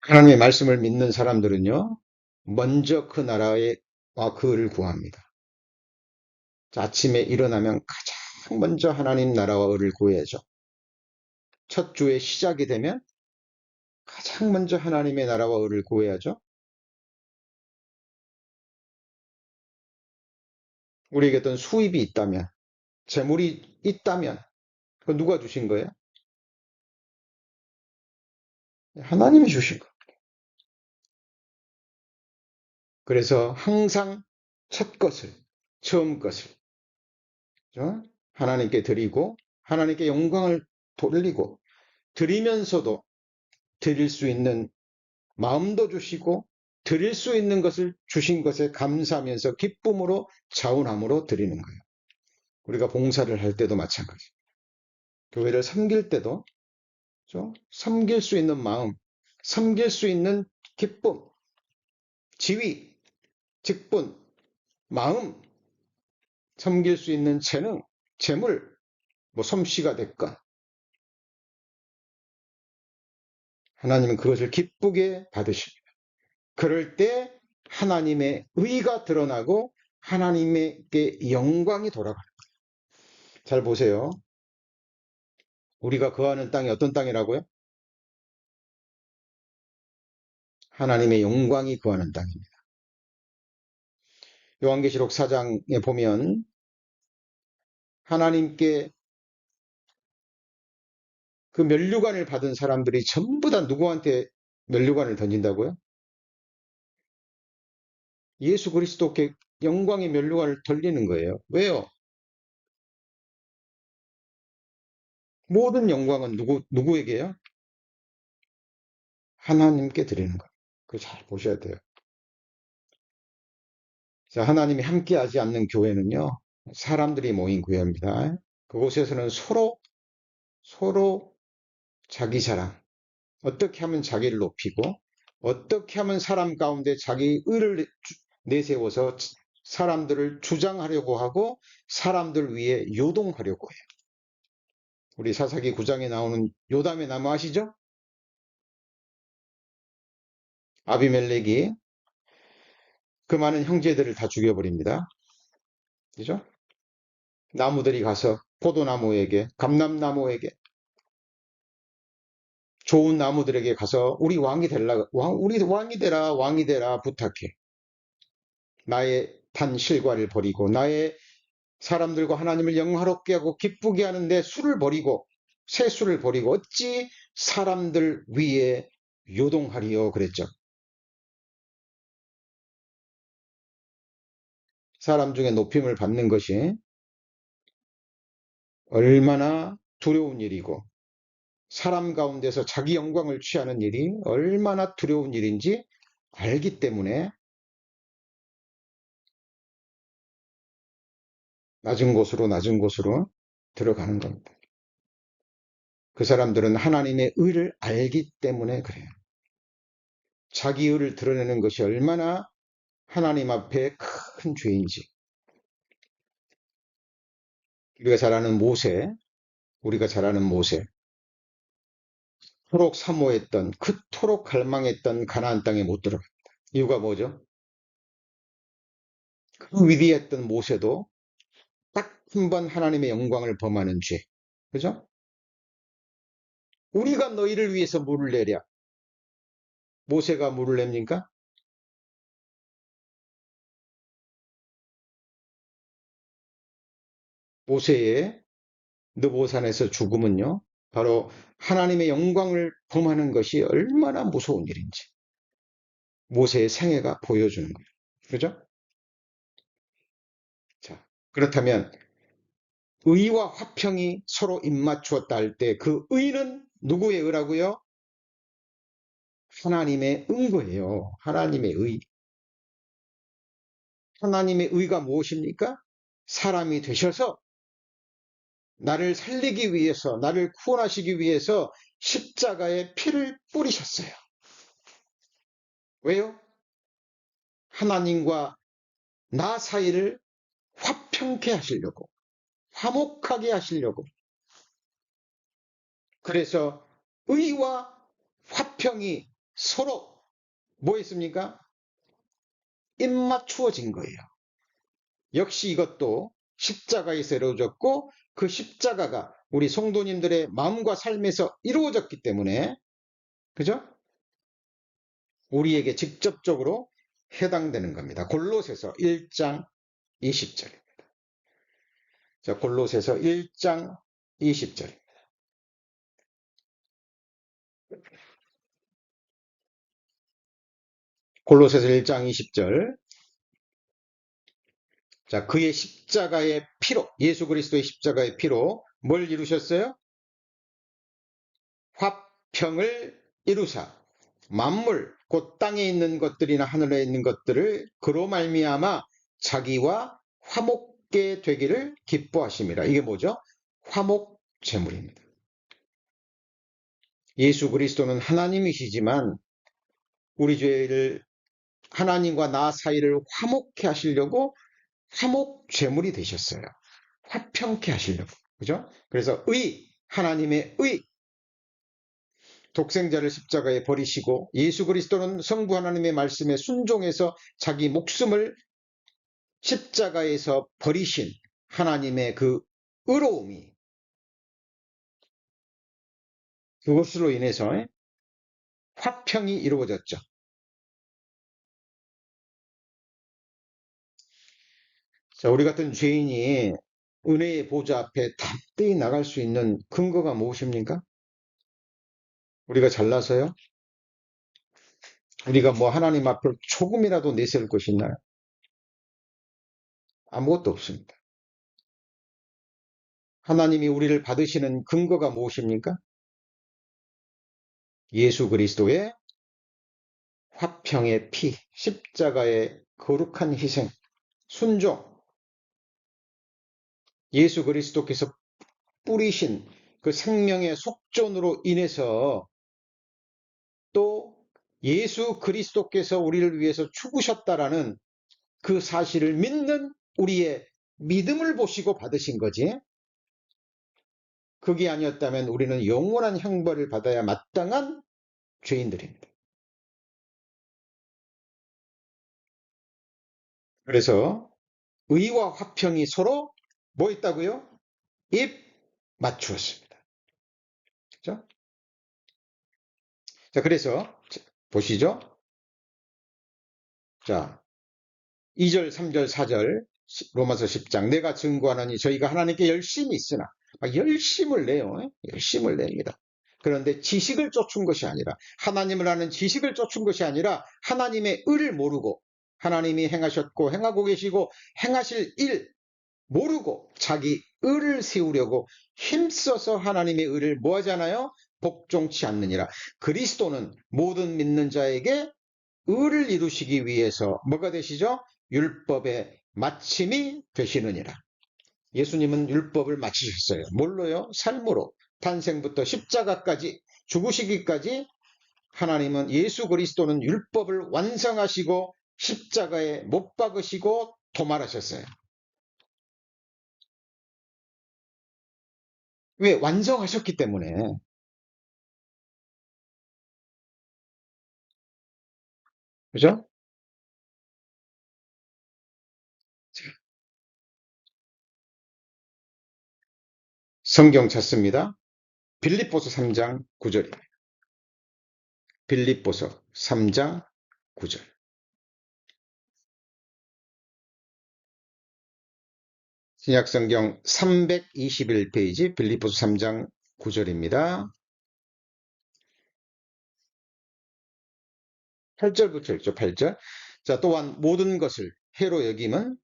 하나님의 말씀을 믿는 사람들은요, 먼저 그 나라와 그를 구합니다. 아침에 일어나면 가장 먼저 하나님 나라와 을을 구해야죠. 첫 주의 시작이 되면 가장 먼저 하나님의 나라와 을을 구해야죠. 우리에게 어떤 수입이 있다면, 재물이 있다면, 그거 누가 주신 거예요? 하나님이 주신 거예요. 그래서 항상 첫 것을, 처음 것을, 그죠? 하나님께 드리고, 하나님께 영광을 돌리고, 드리면서도 드릴 수 있는 마음도 주시고, 드릴 수 있는 것을 주신 것에 감사하면서 기쁨으로 자원함으로 드리는 거예요. 우리가 봉사를 할 때도 마찬가지. 교회를 섬길 때도 그렇죠? 섬길 수 있는 마음, 섬길 수 있는 기쁨, 지위, 직분, 마음, 섬길 수 있는 재능, 재물, 뭐 솜씨가 됐건 하나님은 그것을 기쁘게 받으십니다. 그럴 때 하나님의 의가 드러나고 하나님께 영광이 돌아가는 거예요. 잘 보세요. 우리가 거하는 땅이 어떤 땅이라고요? 하나님의 영광이 거하는 땅입니다. 요한계시록 4장에 보면 하나님께 그 면류관을 받은 사람들이 전부 다 누구한테 면류관을 던진다고요? 예수 그리스도께 영광의 면류관을 던지는 거예요. 왜요? 모든 영광은 누구에게요? 하나님께 드리는 거예요. 그거 잘 보셔야 돼요. 자, 하나님이 함께하지 않는 교회는요, 사람들이 모인 교회입니다. 그곳에서는 서로 자기 자랑, 어떻게 하면 자기를 높이고, 어떻게 하면 사람 가운데 자기 의를 내세워서 사람들을 주장하려고 하고, 사람들 위해 요동하려고 해요. 우리 사사기 9장에 나오는 요담의 나무 아시죠? 아비멜렉이 그 많은 형제들을 다 죽여버립니다. 그죠? 나무들이 가서 포도나무에게, 감람나무에게, 좋은 나무들에게 가서 우리 우리 왕이 되라 부탁해. 나의 단실과를 버리고 나의 사람들과 하나님을 영화롭게 하고 기쁘게 하는 내 수를 버리고 새 수를 버리고 어찌 사람들 위에 요동하리요 그랬죠. 사람 중에 높임을 받는 것이 얼마나 두려운 일이고 사람 가운데서 자기 영광을 취하는 일이 얼마나 두려운 일인지 알기 때문에 낮은 곳으로 들어가는 겁니다. 그 사람들은 하나님의 의를 알기 때문에 그래요. 자기 의를 드러내는 것이 얼마나 하나님 앞에 큰 죄인지. 우리가 잘 아는 모세, 그토록 사모했던, 그토록 갈망했던 가나안 땅에 못 들어갑니다. 이유가 뭐죠? 그 위대했던 모세도 딱 한 번 하나님의 영광을 범하는 죄. 그죠? 우리가 너희를 위해서 물을 내랴. 모세가 물을 냅니까? 모세의 느보산에서 죽음은요, 바로 하나님의 영광을 범하는 것이 얼마나 무서운 일인지 모세의 생애가 보여주는 거예요. 그죠? 자, 그렇다면 의와 화평이 서로 입맞추었다 할 때 그 의는 누구의 의라고요? 하나님의 은거예요. 하나님의 의. 하나님의 의가 무엇입니까? 사람이 되셔서 나를 살리기 위해서, 나를 구원하시기 위해서 십자가에 피를 뿌리셨어요. 왜요? 하나님과 나 사이를 화평케 하시려고, 화목하게 하시려고. 그래서 의와 화평이 서로 뭐 했습니까? 입맞추어진 거예요. 역시 이것도 십자가에서 이루어졌고 그 십자가가 우리 성도님들의 마음과 삶에서 이루어졌기 때문에, 그죠? 우리에게 직접적으로 해당되는 겁니다. 골로새서 1장 20절입니다. 자, 골로새서 1장 20절. 골로새서 1장 20절. 자, 그의 십자가의 피로, 예수 그리스도의 십자가의 피로 뭘 이루셨어요? 화평을 이루사 만물 곧 땅에 있는 것들이나 하늘에 있는 것들을 그로 말미암아 자기와 화목게 되기를 기뻐하심이라. 이게 뭐죠? 화목 제물입니다. 예수 그리스도는 하나님이시지만 우리 죄를 하나님과 나 사이를 화목케 하시려고 화목 제물이 되셨어요. 화평케 하시려고. 그죠? 그래서 하나님의 독생자를 십자가에 버리시고 예수 그리스도는 성부 하나님의 말씀에 순종해서 자기 목숨을 십자가에서 버리신 하나님의 그 의로움이, 그것으로 인해서 화평이 이루어졌죠. 자, 우리 같은 죄인이 은혜의 보좌 앞에 담대히 나갈 수 있는 근거가 무엇입니까? 우리가 잘나서요? 우리가 뭐 하나님 앞을 조금이라도 내세울 것이 있나요? 아무것도 없습니다. 하나님이 우리를 받으시는 근거가 무엇입니까? 예수 그리스도의 화평의 피, 십자가의 거룩한 희생, 순종, 예수 그리스도께서 뿌리신 그 생명의 속전으로 인해서 또 예수 그리스도께서 우리를 위해서 죽으셨다라는 그 사실을 믿는 우리의 믿음을 보시고 받으신 거지. 그게 아니었다면 우리는 영원한 형벌을 받아야 마땅한 죄인들입니다. 그래서 의와 화평이 서로 뭐 있다고요? 입 맞추었습니다. 그렇죠? 자, 그래서 보시죠. 자, 2절, 3절, 4절 로마서 10장. 내가 증거하노니 저희가 하나님께 열심히 있으나, 열심을 내요. 열심을 냅니다. 그런데 지식을 쫓은 것이 아니라, 하나님을 아는 지식을 쫓은 것이 아니라 하나님의 의를 모르고, 하나님이 행하셨고 행하고 계시고 행하실 일 모르고 자기 의를 세우려고 힘써서 하나님의 의를 뭐 하잖아요? 복종치 않느니라. 그리스도는 모든 믿는 자에게 의를 이루시기 위해서 뭐가 되시죠? 율법의 마침이 되시느니라. 예수님은 율법을 마치셨어요. 뭘로요? 삶으로. 탄생부터 십자가까지, 죽으시기까지 하나님은, 예수 그리스도는 율법을 완성하시고 십자가에 못 박으시고 도말하셨어요. 왜? 완성하셨기 때문에. 그죠? 성경 찾습니다. 빌립보서 3장 9절입니다. 빌립보서 3장 9절. 신약성경 321페이지 빌립보서 3장 9절입니다. 8절부터 읽죠. 8절. 자, 또한 모든 것을 해로 여김은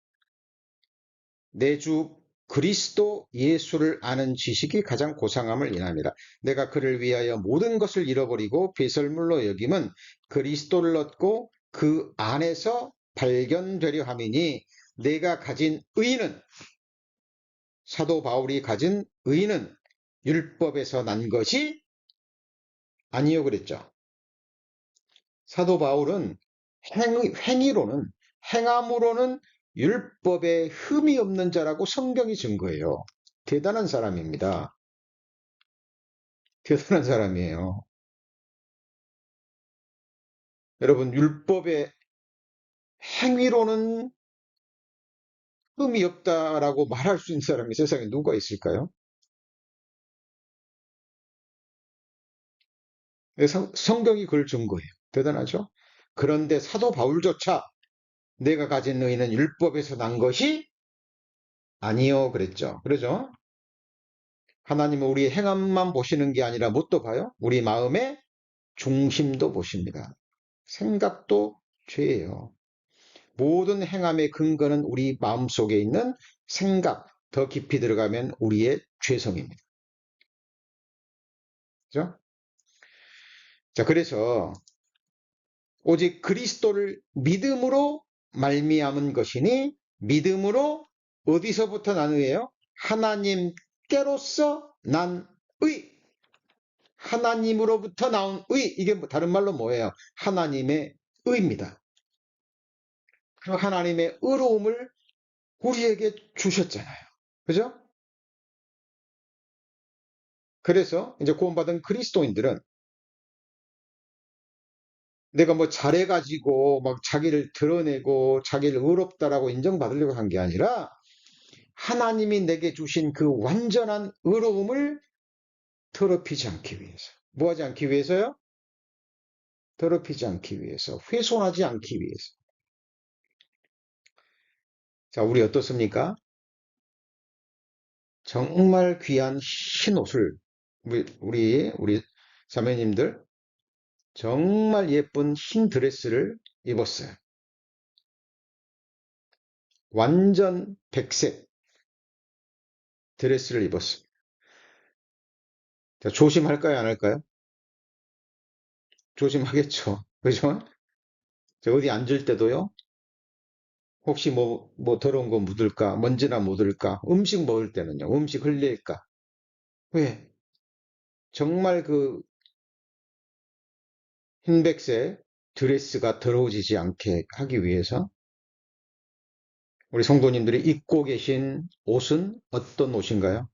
내 주 그리스도 예수를 아는 지식이 가장 고상함을 인합니다. 내가 그를 위하여 모든 것을 잃어버리고 배설물로 여김은 그리스도를 얻고 그 안에서 발견되려 함이니 내가 가진 의는 사도 바울이 가진 의는 율법에서 난 것이 아니요 그랬죠. 사도 바울은 행위로는 행함으로는 율법에 흠이 없는 자라고 성경이 증거해요. 대단한 사람입니다. 대단한 사람이에요. 여러분 율법의 행위로는 흠이 없다라고 말할 수 있는 사람이 세상에 누가 있을까요? 성경이 그걸 증거해요. 대단하죠? 그런데 사도 바울조차 내가 가진 의는 율법에서 난 것이 아니요 그랬죠. 그러죠? 하나님은 우리의 행함만 보시는 게 아니라 뭣도 봐요? 우리 마음의 중심도 보십니다. 생각도 죄예요. 모든 행함의 근거는 우리 마음속에 있는 생각, 더 깊이 들어가면 우리의 죄성입니다. 그죠? 자, 그래서 오직 그리스도를 믿음으로 말미암은 것이니 믿음으로 어디서부터 난 의예요? 하나님께로서 난 의. 하나님으로부터 나온 의. 이게 다른 말로 뭐예요? 하나님의 의입니다. 그 하나님의 의로움을 우리에게 주셨잖아요. 그죠? 그래서 이제 구원받은 그리스도인들은 내가 뭐 잘해가지고 막 자기를 드러내고 자기를 의롭다라고 인정받으려고 한 게 아니라 하나님이 내게 주신 그 완전한 의로움을 더럽히지 않기 위해서. 뭐 하지 않기 위해서요? 더럽히지 않기 위해서. 훼손하지 않기 위해서. 자, 우리 어떻습니까? 정말 귀한 흰 옷을 우리 자매님들 정말 예쁜 흰 드레스를 입었어요. 완전 백색 드레스를 입었어요. 자, 조심할까요, 안 할까요? 조심하겠죠. 그죠? 저 어디 앉을 때도요. 혹시 뭐 더러운 거 묻을까? 먼지나 묻을까? 음식 먹을 때는요. 음식 흘릴까? 왜? 정말 그 흰백색 드레스가 더러워지지 않게 하기 위해서 우리 성도님들이 입고 계신 옷은 어떤 옷인가요?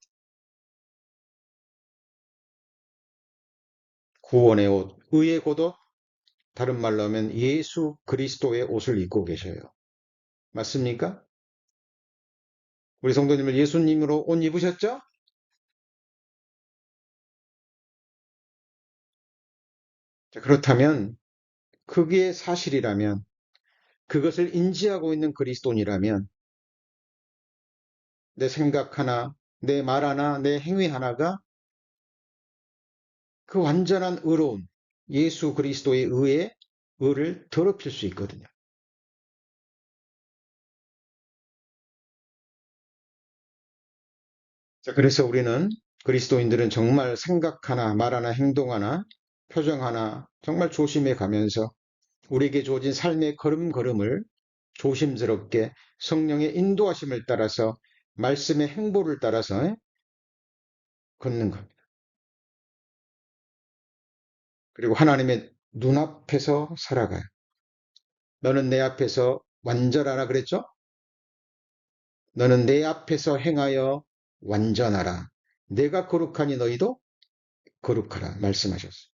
구원의 옷, 의의 겉옷, 다른 말로 하면 예수 그리스도의 옷을 입고 계셔요. 맞습니까? 우리 성도님을 예수님으로 옷 입으셨죠? 자, 그렇다면 그게 사실이라면 그것을 인지하고 있는 그리스도인이라면 내 생각 하나, 내 말 하나, 내 행위 하나가 그 완전한 의로운 예수 그리스도의 의의 의를 더럽힐 수 있거든요. 자, 그래서 우리는 그리스도인들은 정말 생각 하나, 말 하나, 행동 하나, 표정 하나 정말 조심해 가면서 우리에게 주어진 삶의 걸음걸음을 조심스럽게 성령의 인도하심을 따라서 말씀의 행보를 따라서 걷는 겁니다. 그리고 하나님의 눈앞에서 살아가요. 너는 내 앞에서 완전하라 그랬죠? 너는 내 앞에서 행하여 완전하라. 내가 거룩하니 너희도 거룩하라 말씀하셨어요.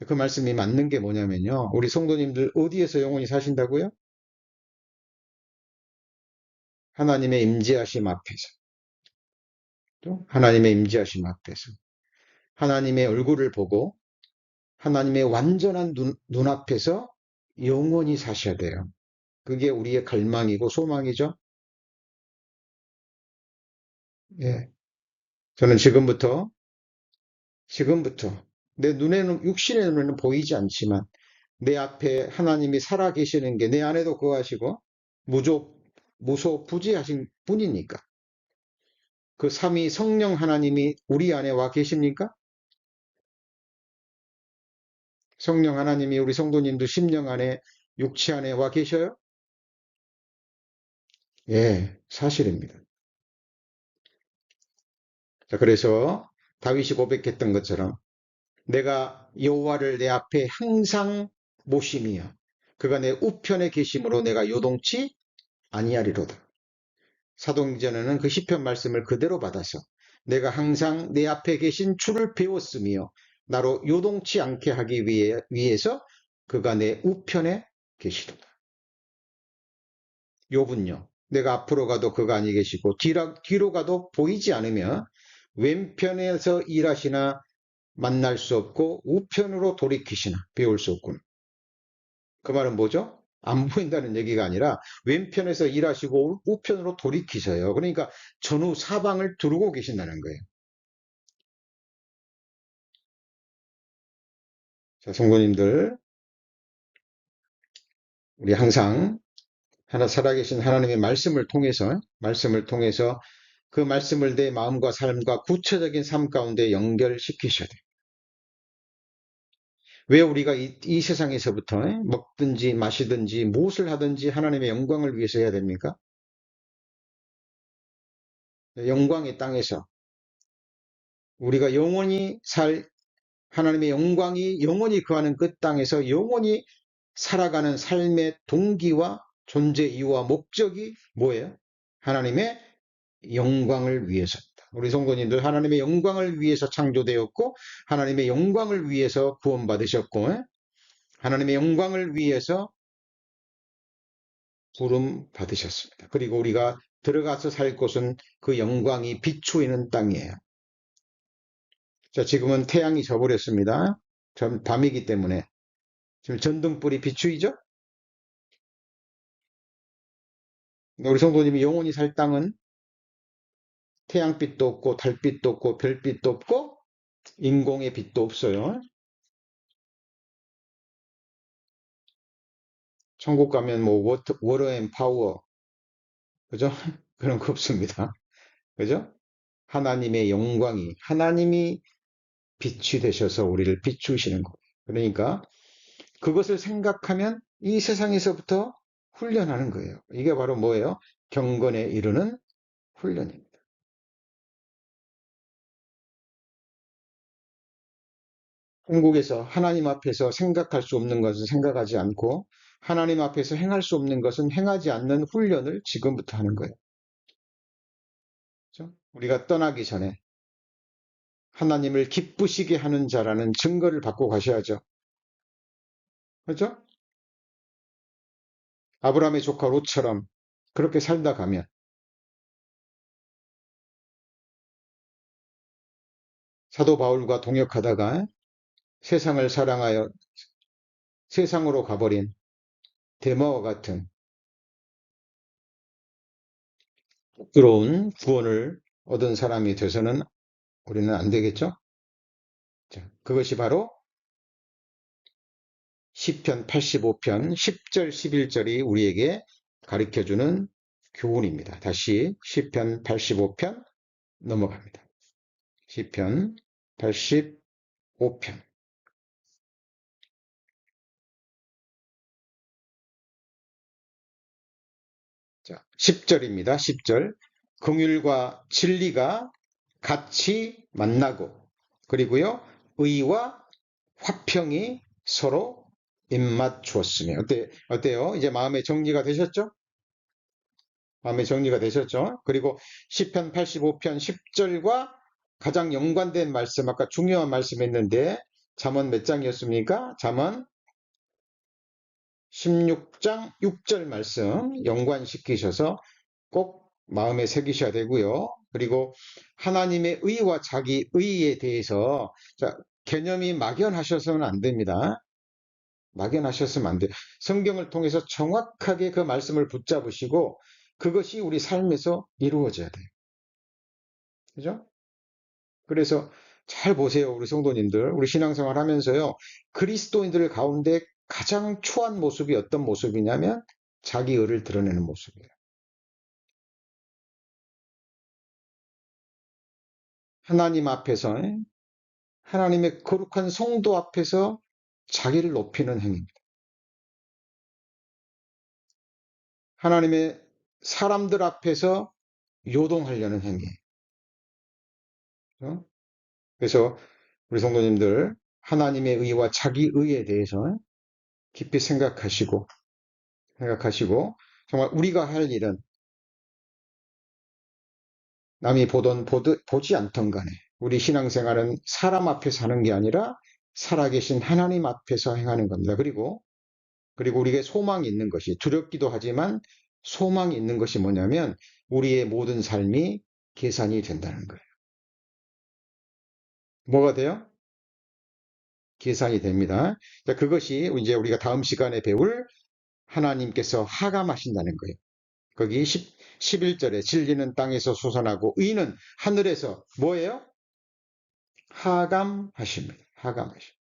그 말씀이 맞는 게 뭐냐면요. 우리 성도님들 어디에서 영원히 사신다고요? 하나님의 임재하심 앞에서. 또 하나님의 임재하심 앞에서. 하나님의 얼굴을 보고 하나님의 완전한 눈앞에서 영원히 사셔야 돼요. 그게 우리의 갈망이고 소망이죠. 예. 저는 지금부터 내 눈에는 육신의 눈에는 보이지 않지만 내 앞에 하나님이 살아 계시는 게 내 안에도 거하시고 무소부지하신 분이니까 그 삼위 성령 하나님이 우리 안에 와 계십니까? 성령 하나님이 우리 성도님도 심령 안에, 육체 안에 와 계셔요? 예, 사실입니다. 자, 그래서 다윗이 고백했던 것처럼 내가 여호와를 내 앞에 항상 모심이여 그가 내 우편에 계심으로 내가 요동치 아니하리로다. 사도행전에는 그 시편 말씀을 그대로 받아서 내가 항상 내 앞에 계신 주를 배웠으며 나로 요동치 않게 하기 위해서 그가 내 우편에 계시도다. 욥은요. 내가 앞으로 가도 그가 아니 계시고 뒤로 가도 보이지 않으며 왼편에서 일하시나 만날 수 없고 우편으로 돌이키시나 배울 수 없군. 그 말은 뭐죠? 안 보인다는 얘기가 아니라 왼편에서 일하시고 우편으로 돌이키셔요. 그러니까 전후 사방을 두르고 계신다는 거예요. 자, 성도님들, 우리 항상 살아계신 하나님의 말씀을 통해서 그 말씀을 내 마음과 삶과 구체적인 삶 가운데 연결시키셔야 돼요. 왜 우리가 이 세상에서부터 먹든지 마시든지 무엇을 하든지 하나님의 영광을 위해서 해야 됩니까? 영광의 땅에서 우리가 영원히 하나님의 영광이 영원히 거하는 그 땅에서 영원히 살아가는 삶의 동기와 존재 이유와 목적이 뭐예요? 하나님의 영광을 위해서입니다. 우리 성도님들 하나님의 영광을 위해서 창조되었고 하나님의 영광을 위해서 구원받으셨고 하나님의 영광을 위해서 부름 받으셨습니다. 그리고 우리가 들어가서 살 곳은 그 영광이 비추이는 땅이에요. 자, 지금은 태양이 져버렸습니다. 밤이기 때문에 지금 전등불이 비추이죠? 우리 성도님이 영원히 살 땅은 태양빛도 없고 달빛도 없고 별빛도 없고 인공의 빛도 없어요. 천국 가면 뭐 워터 앤 파워 그죠? 그런 거 없습니다. 그죠? 하나님의 영광이 하나님이 빛이 되셔서 우리를 비추시는 거예요. 그러니까 그것을 생각하면 이 세상에서부터 훈련하는 거예요. 이게 바로 뭐예요? 경건에 이르는 훈련입니다. 한국에서 하나님 앞에서 생각할 수 없는 것은 생각하지 않고 하나님 앞에서 행할 수 없는 것은 행하지 않는 훈련을 지금부터 하는 거예요. 그렇죠? 우리가 떠나기 전에 하나님을 기쁘시게 하는 자라는 증거를 받고 가셔야죠. 그렇죠? 아브라함의 조카 롯처럼 그렇게 살다 가면 사도 바울과 동역하다가 세상을 사랑하여 세상으로 가버린 데마와 같은 부끄러운 구원을 얻은 사람이 돼서는 우리는 안 되겠죠? 자, 그것이 바로 시편 85편 10절 11절이 우리에게 가르쳐주는 교훈입니다. 다시 시편 85편 넘어갑니다. 시편 85편 자, 10절입니다. 10절 긍휼과 진리가 같이 만나고 그리고요 의와 화평이 서로 입맞추었으며 어때요? 이제 마음의 정리가 되셨죠? 마음의 정리가 되셨죠? 그리고 시편 85편 10절과 가장 연관된 말씀 아까 중요한 말씀 했는데 잠언 몇 장이었습니까? 잠언 16장 6절 말씀 연관시키셔서 꼭 마음에 새기셔야 되고요. 그리고 하나님의 의와 자기 의에 대해서 개념이 막연하셔서는 안 됩니다. 막연하셨으면 안 돼요. 성경을 통해서 정확하게 그 말씀을 붙잡으시고 그것이 우리 삶에서 이루어져야 돼요. 그죠? 그래서 잘 보세요. 우리 성도님들. 우리 신앙생활 하면서요. 그리스도인들 가운데 가장 초한 모습이 어떤 모습이냐면 자기 의를 드러내는 모습이에요. 하나님 앞에서, 하나님의 거룩한 성도 앞에서 자기를 높이는 행위입니다. 하나님의 사람들 앞에서 요동하려는 행위예요. 그래서 우리 성도님들 하나님의 의와 자기 의에 대해서 깊이 생각하시고 정말 우리가 할 일은 남이 보지 않던 간에 우리 신앙생활은 사람 앞에서 하는 게 아니라 살아계신 하나님 앞에서 행하는 겁니다. 그리고 우리에게 소망이 있는 것이, 두렵기도 하지만 소망이 있는 것이 뭐냐면 우리의 모든 삶이 계산이 된다는 거예요. 뭐가 돼요? 계산이 됩니다. 자, 그것이 이제 우리가 다음 시간에 배울 하나님께서 하감하신다는 거예요. 거기 11절에 진리는 땅에서 솟아나고 의는 하늘에서 뭐예요? 하감하십니다. 하감하십니다.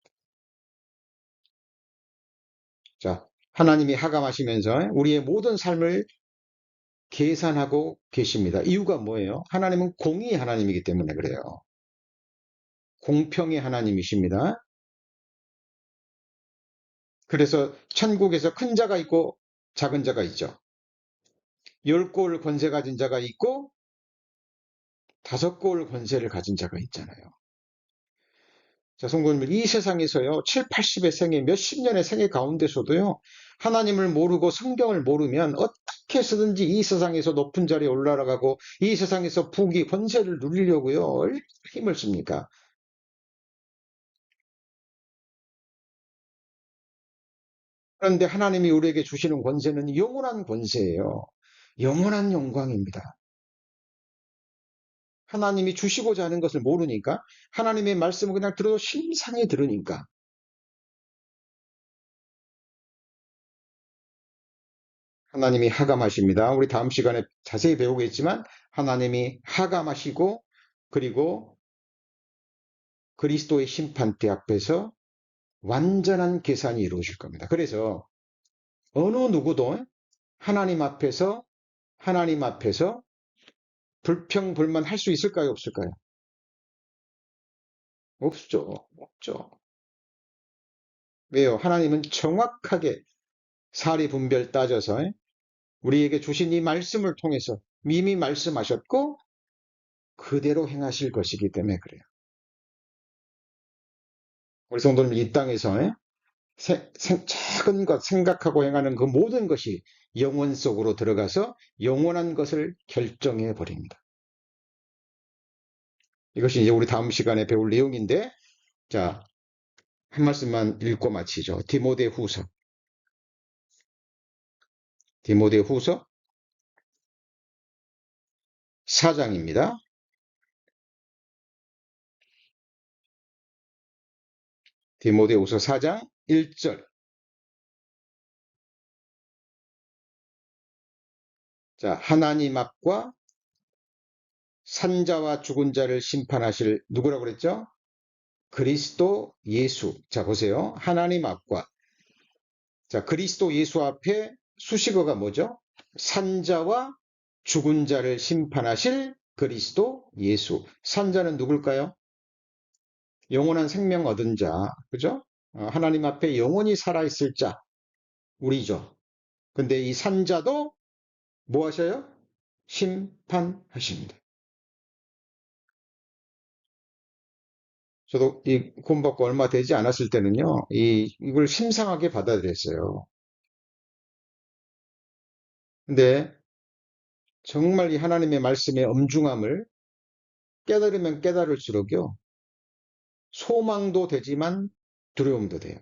자, 하나님이 하감하시면서 우리의 모든 삶을 계산하고 계십니다. 이유가 뭐예요? 하나님은 공의의 하나님이기 때문에 그래요. 공평의 하나님이십니다. 그래서 천국에서 큰 자가 있고 작은 자가 있죠. 10골 권세 가진 자가 있고 5골 권세를 가진 자가 있잖아요. 자, 성도님들, 이 세상에서요, 7, 80의 생애, 몇십 년의 생애 가운데서도요, 하나님을 모르고 성경을 모르면 어떻게 해서든지 이 세상에서 높은 자리에 올라가고 이 세상에서 부귀, 권세를 누리려고요, 얼마나 힘을 씁니까? 그런데 하나님이 우리에게 주시는 권세는 영원한 권세예요. 영원한 영광입니다. 하나님이 주시고자 하는 것을 모르니까 하나님의 말씀을 그냥 들어도 심상히 들으니까 하나님이 하감하십니다. 우리 다음 시간에 자세히 배우겠지만 하나님이 하감하시고 그리고 그리스도의 심판대 앞에서 완전한 계산이 이루어질 겁니다. 그래서 어느 누구도 하나님 앞에서 불평불만 할 수 있을까요? 없을까요? 없죠. 없죠. 왜요? 하나님은 정확하게 사리 분별 따져서 우리에게 주신 이 말씀을 통해서 이미 말씀하셨고 그대로 행하실 것이기 때문에 그래요. 우리 성도님 이 땅에서 작은 것 생각하고 행하는 그 모든 것이 영원 속으로 들어가서 영원한 것을 결정해 버립니다. 이것이 이제 우리 다음 시간에 배울 내용인데, 자, 한 말씀만 읽고 마치죠. 디모데 후서 4장입니다. 디모데후서 4장 1절. 자, 하나님 앞과 산자와 죽은 자를 심판하실 누구라고 그랬죠? 그리스도 예수. 자, 보세요. 하나님 앞과, 자, 그리스도 예수 앞에 수식어가 뭐죠? 산자와 죽은 자를 심판하실 그리스도 예수. 산자는 누굴까요? 영원한 생명 얻은 자, 그죠? 하나님 앞에 영원히 살아있을 자, 우리죠. 근데 이 산자도 뭐 하셔요? 심판하십니다. 저도 이 구원받고 얼마 되지 않았을 때는요, 이걸 심상하게 받아들였어요. 근데 정말 이 하나님의 말씀의 엄중함을 깨달으면 깨달을수록요, 소망도 되지만 두려움도 돼요.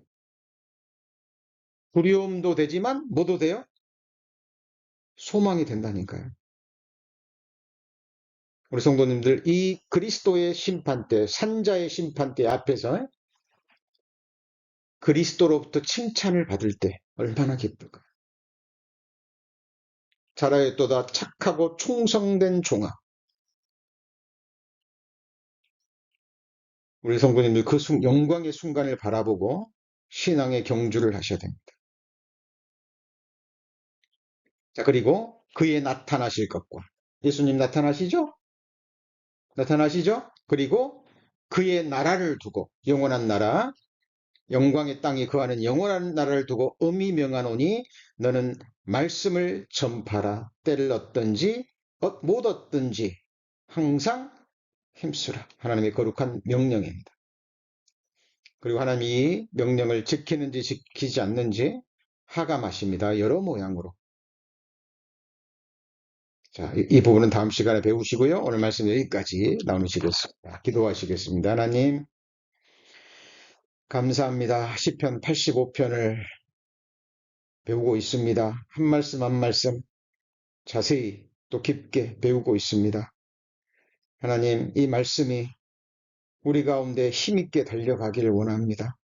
두려움도 되지만 뭐도 돼요? 소망이 된다니까요. 우리 성도님들, 이 그리스도의 심판대, 산자의 심판대 앞에서 그리스도로부터 칭찬을 받을 때 얼마나 기쁠까요? 잘하였도다 착하고 충성된 종아. 우리 성도님들 그 영광의 순간을 바라보고 신앙의 경주를 하셔야 됩니다. 자, 그리고 그의 나타나실 것과 예수님 나타나시죠? 나타나시죠? 그리고 그의 나라를 두고 영원한 나라, 영광의 땅이 거하는 영원한 나라를 두고 엄히 명하노니 너는 말씀을 전파라. 때를 얻든지 못 얻든지 항상 힘쓰라. 하나님의 거룩한 명령입니다. 그리고 하나님이 이 명령을 지키는지 지키지 않는지 하감하십니다. 여러 모양으로. 자, 이 부분은 다음 시간에 배우시고요. 오늘 말씀 여기까지 나누시겠습니다. 기도하시겠습니다. 하나님, 감사합니다. 시편 85편을 배우고 있습니다. 한 말씀 한 말씀 자세히 또 깊게 배우고 있습니다. 하나님, 이 말씀이 우리 가운데 힘있게 달려가기를 원합니다.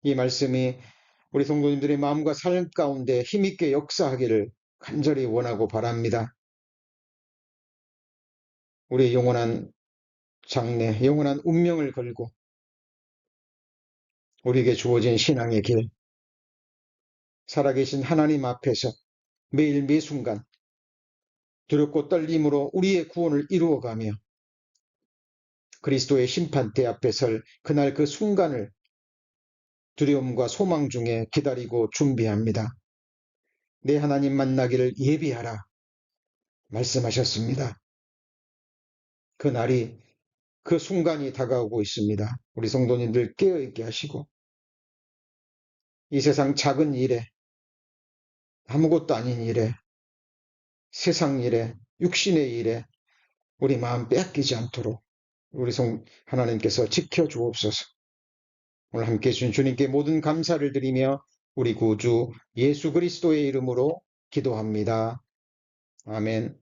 이 말씀이 우리 성도님들의 마음과 삶 가운데 힘있게 역사하기를 간절히 원하고 바랍니다. 우리의 영원한 장래, 영원한 운명을 걸고 우리에게 주어진 신앙의 길, 살아계신 하나님 앞에서 매일 매순간 두렵고 떨림으로 우리의 구원을 이루어가며 그리스도의 심판대 앞에 설 그날 그 순간을 두려움과 소망 중에 기다리고 준비합니다. 내 하나님 만나기를 예비하라 말씀하셨습니다. 그 날이, 그 순간이 다가오고 있습니다. 우리 성도님들 깨어있게 하시고 이 세상 작은 일에, 아무것도 아닌 일에, 세상 일에, 육신의 일에 우리 마음 빼앗기지 않도록 우리 하나님께서 지켜주옵소서. 오늘 함께해 주신 주님께 모든 감사를 드리며 우리 구주 예수 그리스도의 이름으로 기도합니다. 아멘.